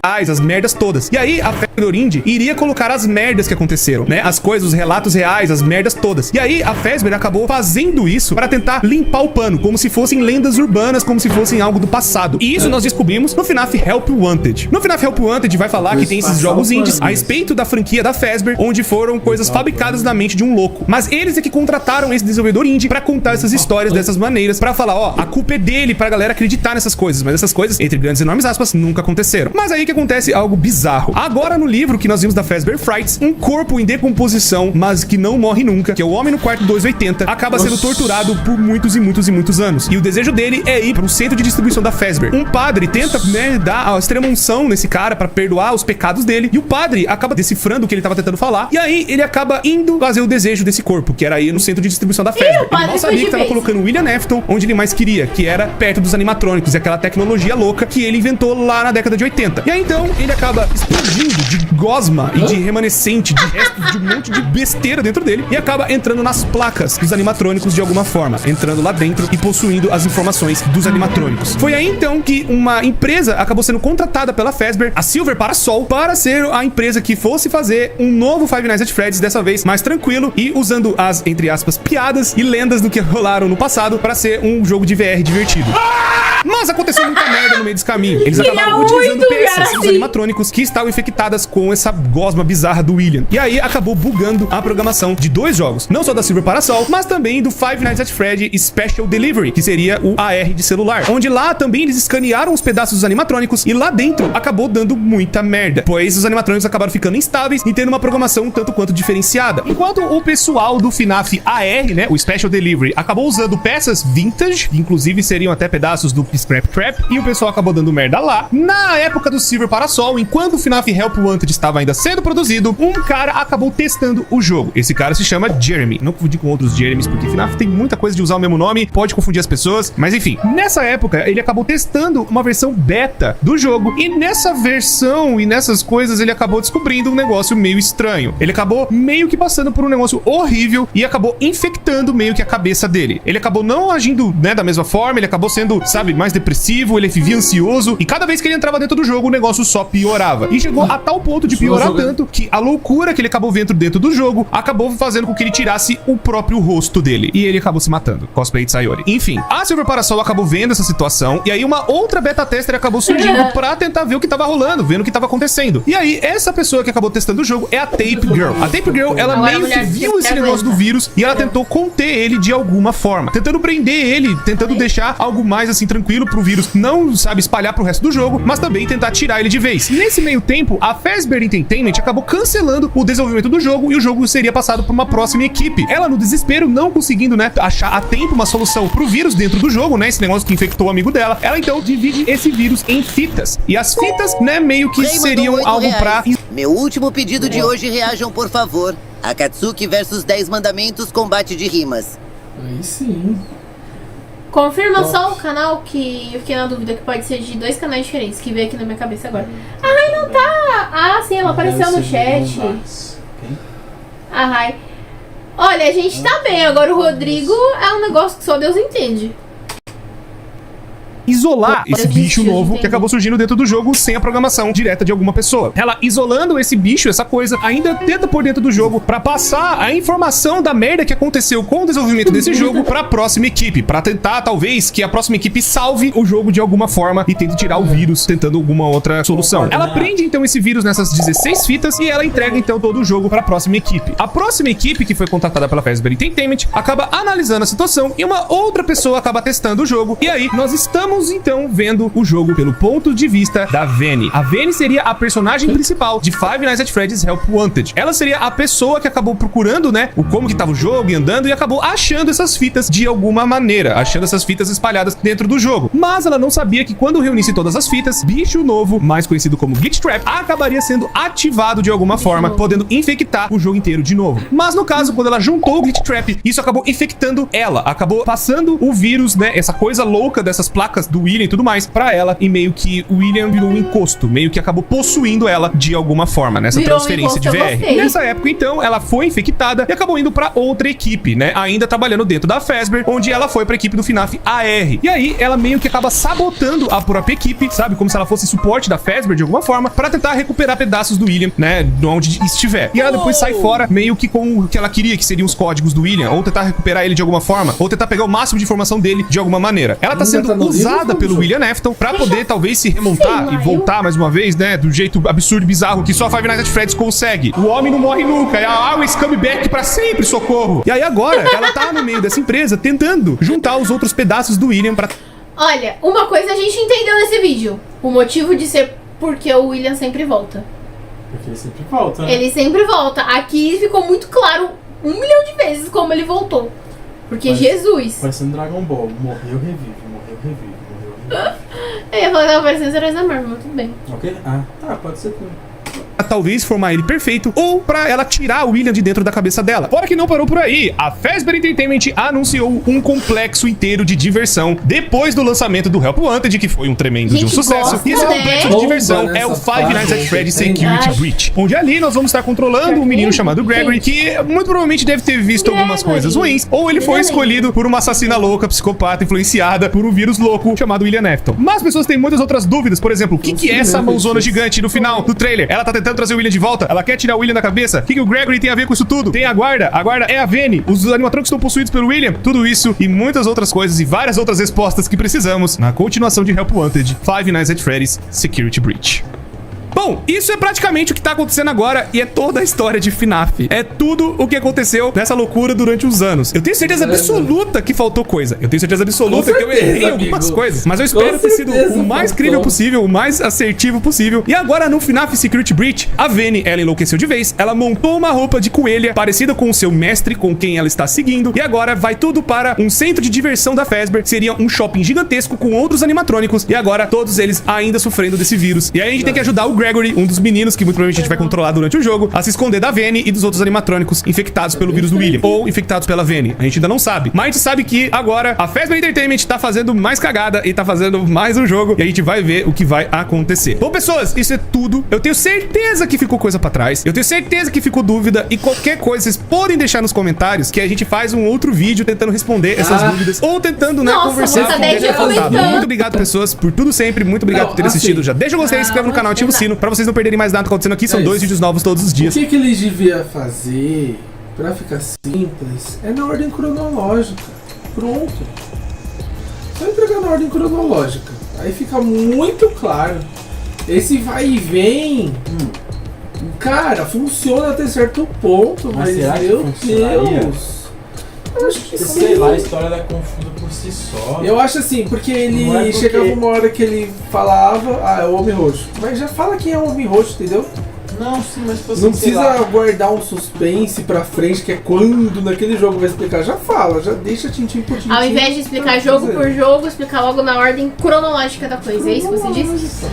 as merdas todas. E aí a Fazbear Indie iria colocar as merdas que aconteceram, né? As coisas, os relatos reais, as merdas todas. E aí a Fazbear acabou fazendo isso pra tentar limpar o pano, como se fossem lendas urbanas, como se fossem algo do passado. E isso nós descobrimos no FNAF Help Wanted. No FNAF Help Wanted vai falar que tem esses jogos indies a respeito da franquia da Fazbear, onde foram coisas fabricadas na mente de um louco. Mas eles é que contrataram esse desenvolvedor indie pra contar essas histórias dessas maneiras, pra falar, ó, a culpa é dele, pra galera acreditar nessas coisas. Mas essas coisas, entre grandes e enormes aspas, nunca aconteceram. Mas aí que acontece algo bizarro. Agora no livro que nós vimos da Fazbear Frights, um corpo em decomposição, mas que não morre nunca, que é o Homem no Quarto 280, acaba sendo torturado por muitos e muitos e muitos anos. E o desejo dele é ir pro centro de distribuição da Fazbear. Um padre tenta, né, dar a extrema unção nesse cara pra perdoar os pecados dele, e o padre acaba decifrando o que ele tava tentando falar, e aí ele acaba indo fazer o desejo desse corpo, que era ir no centro de distribuição da Fazbear. Ele não sabia que tava colocando o William Afton onde ele mais queria, que era perto dos animatrônicos, e aquela tecnologia louca que ele inventou lá na década de 80. E aí então ele acaba explodindo de gosma e de remanescente, de restos de um monte de besteira dentro dele, e acaba entrando nas placas dos animatrônicos de alguma forma, entrando lá dentro e possuindo as informações dos animatrônicos. Foi aí então que uma empresa acabou sendo contratada pela Fazbear, a Silver Parasol, para ser a empresa que fosse fazer um novo Five Nights at Freddy's, dessa vez mais tranquilo e usando as, entre aspas, piadas e lendas do que rolaram no passado para ser um jogo de VR divertido. Mas aconteceu muita merda no meio desse caminho. Eles acabaram utilizando peças dos animatrônicos que estavam infectadas com essa gosma bizarra do William. E aí acabou bugando a programação de 2 jogos. Não só da Silver Parasol, mas também do Five Nights at Freddy's Special Delivery, que seria o AR de celular. Onde lá também eles escanearam os pedaços dos animatrônicos e lá dentro acabou dando muita merda. Pois os animatrônicos acabaram ficando instáveis e tendo uma programação um tanto quanto diferenciada. Enquanto o pessoal do FNAF AR, né, o Special Delivery, acabou usando peças vintage, que inclusive seriam até pedaços do Scrap Trap, e o pessoal acabou dando merda lá. Na época do Silver Parasol, enquanto o FNAF Help Wanted estava ainda sendo produzido, um cara acabou testando o jogo. Esse cara se chama Jeremy. Não confundir com outros Jeremys, porque FNAF tem muita coisa de usar o mesmo nome, pode confundir as pessoas, mas enfim. Nessa época, ele acabou testando uma versão beta do jogo, e nessa versão e nessas coisas, ele acabou descobrindo um negócio meio estranho. Ele acabou meio que passando por um negócio horrível e acabou infectando meio que a cabeça dele. Ele acabou não agindo, né, da mesma forma, ele acabou sendo, sabe, mais depressivo, ele vivia ansioso, e cada vez que ele entrava dentro do jogo, o negócio só piorava. E chegou a tal ponto de piorar tanto que a loucura que ele acabou vendo dentro do jogo acabou fazendo com que ele tirasse o próprio rosto dele. E ele acabou se matando. Cosplay de Sayori. Enfim, a Silver Parasol acabou vendo essa situação, e aí uma outra beta tester acabou surgindo pra tentar ver o que tava rolando, vendo o que tava acontecendo. E aí, essa pessoa que acabou testando o jogo é a Tape Girl. A Tape Girl, ela meio que viu esse negócio do vírus e ela tentou conter ele de alguma forma, tentando prender ele, tentando deixar algo mais assim tranquilo pro vírus não, sabe, espalhar pro resto do jogo, mas também tentar tirar ele de vez. Nesse meio tempo, a Fazbear Entertainment acabou cancelando o desenvolvimento do jogo e o jogo seria passado por uma próxima equipe. Ela, no desespero, não conseguindo, né, achar a tempo uma solução pro vírus dentro do jogo, né, esse negócio que infectou o amigo dela, ela então divide esse vírus em fitas. E as fitas, né, meio que seriam algo pra... Meu último pedido de hoje, reajam por favor. Akatsuki versus 10 mandamentos, combate de rimas. Aí sim. Confirma só o canal, que eu fiquei na dúvida que pode ser de 2 canais diferentes, que veio aqui na minha cabeça agora. Ai, não tá! Ah, sim, ela apareceu no chat. A Rai. Olha, a gente tá bem, agora o Rodrigo é um negócio que só Deus entende. Isolar esse bicho novo que acabou surgindo dentro do jogo sem a programação direta de alguma pessoa. Ela, isolando esse bicho, essa coisa, ainda tenta pôr dentro do jogo pra passar a informação da merda que aconteceu com o desenvolvimento desse jogo pra próxima equipe, pra tentar, talvez, que a próxima equipe salve o jogo de alguma forma e tente tirar o vírus, tentando alguma outra solução. Ela prende, então, esse vírus nessas 16 fitas e ela entrega, então, todo o jogo pra próxima equipe. A próxima equipe, que foi contratada pela Fazbear Entertainment, acaba analisando a situação e uma outra pessoa acaba testando o jogo. E aí, nós estamos então vendo o jogo pelo ponto de vista da Vanny. A Vanny seria a personagem principal de Five Nights at Freddy's Help Wanted. Ela seria a pessoa que acabou procurando, né, o como que tava o jogo e andando e acabou achando essas fitas de alguma maneira, achando essas fitas espalhadas dentro do jogo. Mas ela não sabia que quando reunisse todas as fitas, bicho novo, mais conhecido como Glitch Trap, acabaria sendo ativado de alguma forma, podendo infectar o jogo inteiro de novo. Mas no caso, quando ela juntou o Glitch Trap, isso acabou infectando ela, acabou passando o vírus, né, essa coisa louca dessas placas do William e tudo mais pra ela, e meio que o William virou um encosto, meio que acabou possuindo ela de alguma forma, nessa transferência de VR. Nessa época, então, ela foi infectada e acabou indo pra outra equipe, né, ainda trabalhando dentro da Fazbear, onde ela foi pra equipe do FNAF AR. E aí, ela meio que acaba sabotando a própria equipe, sabe, como se ela fosse suporte da Fazbear de alguma forma, pra tentar recuperar pedaços do William, né, de onde estiver. E ela depois sai fora, meio que com o que ela queria, que seriam os códigos do William, ou tentar recuperar ele de alguma forma, ou tentar pegar o máximo de informação dele de alguma maneira. Ela tá sendo usada pelo William Afton pra poder talvez se remontar e voltar mais uma vez, né, do jeito absurdo e bizarro que só Five Nights at Freddy's consegue. O homem não morre nunca, é always come back pra sempre, socorro. E aí agora, ela tá no meio dessa empresa tentando juntar os outros pedaços do William pra... Olha, uma coisa a gente entendeu nesse vídeo. O motivo de ser Porque o William sempre volta. Porque ele sempre volta, né? Ele sempre volta. Aqui ficou muito claro 1 milhão de vezes como ele voltou. Porque Jesus. Parecendo Dragon Ball. Morreu, revive, morreu, revive, morreu, revive. Eu ia falar que tava parecendo os heróis da Marvel, mas tudo bem. Ok? Ah, tá, pode ser tudo. Talvez formar ele perfeito, ou pra ela tirar o William de dentro da cabeça dela. Fora que não parou por aí, a Fazbear Entertainment anunciou um complexo inteiro de diversão depois do lançamento do Help Wanted, que foi um tremendo de um Gente, sucesso. gosta, E esse né? complexo de diversão Bomba é o nessa Five Nights at fase. Freddy's Security Verdade. Breach, onde ali nós vamos estar controlando um menino chamado Gregory, que muito provavelmente deve ter visto algumas Gregory. coisas ruins, ou ele foi escolhido por uma assassina louca, psicopata, influenciada por um vírus louco chamado William Afton. Mas as pessoas têm muitas outras dúvidas, por exemplo, o que é essa mãozona gigante no final do trailer? Ela tá tentando trazer o William de volta? Ela quer tirar o William da cabeça? O que o Gregory tem a ver com isso tudo? Tem a guarda é a Vene, os animatrônicos estão possuídos pelo William, tudo isso e muitas outras coisas e várias outras respostas que precisamos na continuação de Help Wanted, Five Nights at Freddy's Security Breach. Bom, isso é praticamente o que tá acontecendo agora e é toda a história de FNAF. É tudo o que aconteceu nessa loucura durante os anos. Eu tenho certeza absoluta que faltou coisa. Eu tenho certeza absoluta que eu errei algumas amigo. coisas. Mas eu espero ter sido certeza o mais faltou. crível possível, o mais assertivo possível. E agora no FNAF Security Breach, a Vene, ela enlouqueceu de vez. Ela montou uma roupa de coelha parecida com o seu mestre, com quem ela está seguindo. E agora vai tudo para um centro de diversão da Fazbear, que seria um shopping gigantesco com outros animatrônicos. E agora todos eles ainda sofrendo desse vírus. E aí a gente tem que ajudar o Gregory, um dos meninos que muito provavelmente a gente vai controlar durante o jogo, a se esconder da Vene e dos outros animatrônicos infectados pelo vírus do William, ou infectados pela Vene. A gente ainda não sabe. Mas a gente sabe que agora a Fazbear Entertainment tá fazendo mais cagada e tá fazendo mais um jogo, e a gente vai ver o que vai acontecer. Bom, pessoas, isso é tudo. Eu tenho certeza que ficou coisa pra trás. Eu tenho certeza que ficou dúvida, e qualquer coisa vocês podem deixar nos comentários que a gente faz um outro vídeo tentando responder essas dúvidas, ou tentando, né, Nossa, conversar muita com quem ideia já faltado. comentando. Muito obrigado, pessoas, por tudo sempre. Muito obrigado Não, por terem assim, assistido. Já deixa o gostei, se inscreve no canal, ativa o sino pra vocês não perderem mais nada que tá acontecendo aqui. São É 2 isso. vídeos novos todos os O dias. que eles deviam fazer, pra ficar simples, é na ordem cronológica. Pronto. Só entregar na ordem cronológica. Aí fica muito claro. Esse vai e vem, cara, funciona até certo ponto, Mas mas será que meu funcionaria? Deus. Eu acho que Sei sim. lá, a história da confusa por si só. Eu acho assim, porque ele Não é porque- chegava uma hora que ele falava, é o Homem Roxo. Mas já fala quem é o Homem Roxo, entendeu? Não, sim, mas tipo assim, Não sei precisa lá. guardar um suspense pra frente, que é quando naquele jogo vai explicar. Já fala, já deixa tintim por tintim. Ao invés de explicar jogo por jogo, explicar logo na ordem cronológica da coisa. É isso que você disse?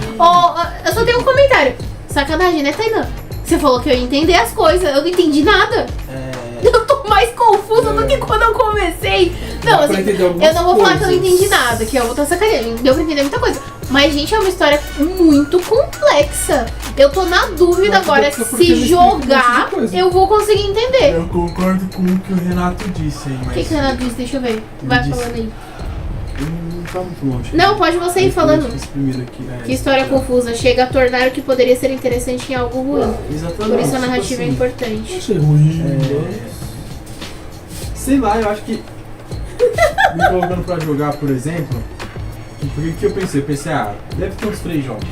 Eu só tenho um comentário. Sacanagem, né, Tainan? Você falou que eu ia entender as coisas. Eu não entendi nada. Eu tô mais confusa do que quando eu comecei. Não, Dá pra assim, entender algumas eu não vou falar que eu não coisas. entendi nada, que eu vou estar sacaneando. Deu pra entender muita coisa. Mas, gente, é uma história muito complexa. Eu tô na dúvida Mas agora complexa porque se ele explica um monte de jogar, coisa. eu vou conseguir entender. Eu concordo com o que o Renato disse aí, O mas. que que o Renato disse? Deixa eu ver. Vai disse- falando aí. Não tá muito longe. Não, pode você ir falando. Esse primeiro aqui, né? Que história confusa. Chega a tornar o que poderia ser interessante em algo ruim. Exatamente. Por isso a tipo narrativa é assim, importante. Achei ruim. Sei lá, eu acho que. Me colocando pra jogar, por exemplo. Porque o que eu pensei? Eu pensei, deve ter uns 3 jogos.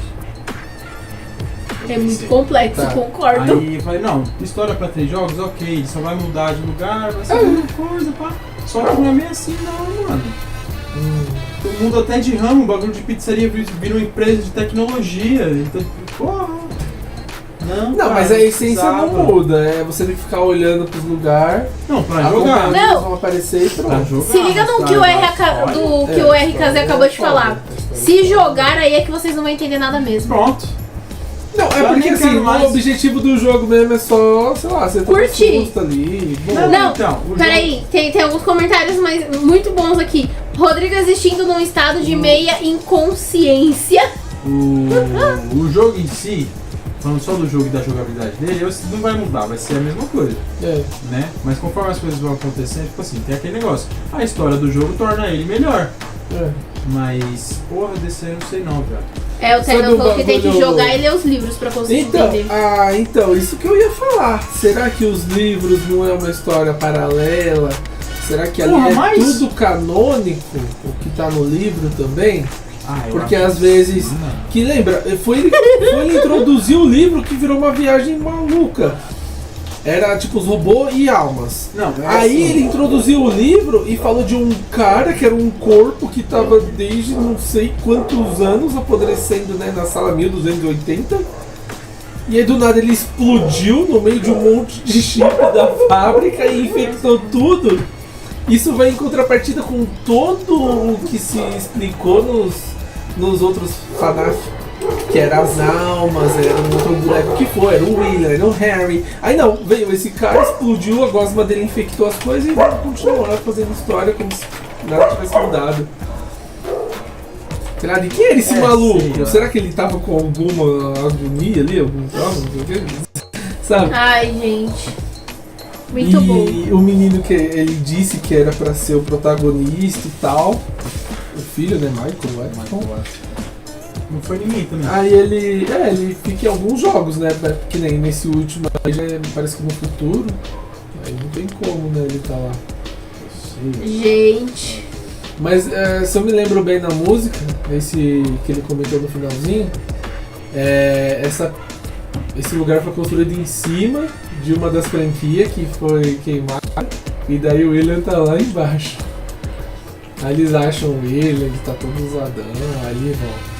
É muito complexo, Tá. concordo. Aí eu falei, não, história pra 3 jogos, ok, só vai mudar de lugar, vai ser a mesma coisa, pá. Só que não é bem assim não, mano. O mundo até de ramo, o bagulho de pizzaria vira uma empresa de tecnologia. Então, porra. Não, Não, cara, mas a essência não precisava. muda. É você tem que ficar olhando pros lugares, Não, pra jogar. acompanhando Não. eles vão aparecer e Pra pronto. jogar. Se liga no que o RKZ acabou de falar. Se jogar, aí é que vocês não vão entender nada mesmo. Pronto. Não, é Eu porque nem assim, quero mais. o objetivo do jogo mesmo é só, sei lá, você tá Curtir. susto ali. Bom, Não, então, o peraí, tem alguns comentários muito bons aqui. Rodrigo existindo num estado de meia inconsciência. O jogo em si, falando só do jogo e da jogabilidade dele, não vai mudar, vai ser a mesma coisa, É. né? Mas conforme as coisas vão acontecendo, tipo assim, tem aquele negócio. A história do jogo torna ele melhor. É. Mas, porra, desse aí eu não sei não, velho. É, o Sabe Tainan o falou que tem que bagulho- jogar e ler os livros pra conseguir Então, entender. então, isso que eu ia falar. Será que os livros não é uma história paralela? Será que ali Porra, é mas- tudo canônico, o que tá no livro também? Eu Porque acho às vezes. que não. Que lembra, foi ele introduzir o livro que virou uma viagem maluca. Era tipo os robôs e almas. Não, é Aí assim. ele introduziu o livro e falou de um cara que era um corpo que tava desde não sei quantos anos apodrecendo, né, na sala 1280. E aí do nada ele explodiu no meio de um monte de chip da fábrica e infectou tudo. Isso vai em contrapartida com todo o que se explicou nos outros FNAF. Que eram as almas, era um outro boneco que foi, era o William, era o Harry. Aí não, veio esse cara, explodiu, a gosma dele infectou as coisas e vai continuar fazendo história como se nada tivesse mudado. Será de quem era esse maluco? sei lá. Será que ele tava com alguma agonia ali, algum trauma, não sei o que? Sabe? Ai, gente. Muito bom. E o menino que ele disse que era pra ser o protagonista e tal, o filho, né, Michael Watson. Não foi ninguém também. Aí ele fica em alguns jogos, né? Que nem nesse último aí já parece que no futuro. Aí não tem como, né, ele tá lá. Gente. Mas se eu me lembro bem na música, esse que ele comentou no finalzinho, esse lugar foi construído em cima de uma das franquias que foi queimada, e daí o William tá lá embaixo. Aí eles acham o William, ele tá todo usadão, ali vão.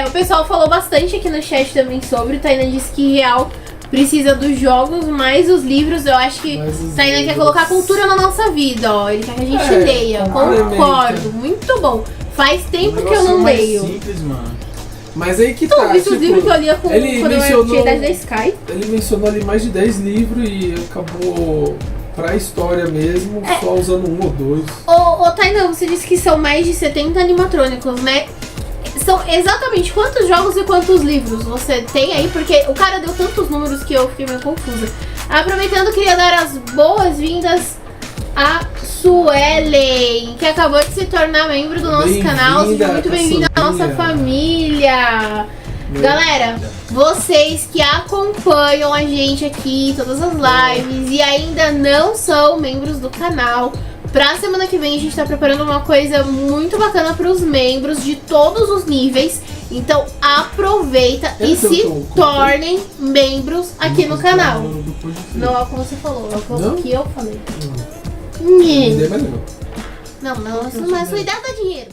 O pessoal falou bastante aqui no chat também sobre. O Tainan disse que real precisa dos jogos, mais os livros. Eu acho que o Tainan quer colocar a cultura na nossa vida, ó. Ele quer que a gente leia. Concordo, muito bom. Faz tempo que eu não leio. Simples, mano. Mas aí que Então, tá, os livros que eu lia quando eu tinha idade da Sky. Ele mencionou ali mais de 10 livros e acabou pra história mesmo, só usando um ou dois. Ô Tainan, você disse que são mais de 70 animatrônicos, né? São exatamente quantos jogos e quantos livros você tem aí? Porque o cara deu tantos números que eu fiquei meio confusa. Aproveitando, queria dar as boas-vindas a Suelen, que acabou de se tornar membro do nosso canal. Seja muito bem-vinda à nossa família. Galera, vocês que acompanham a gente aqui, todas as lives, e ainda não são membros do canal, pra semana que vem a gente tá preparando uma coisa muito bacana pros membros de todos os níveis. Então aproveita e se tornem membros aqui no canal. Não é o que você falou, é o que eu falei. Não, isso não é sua ideia, dá dinheiro.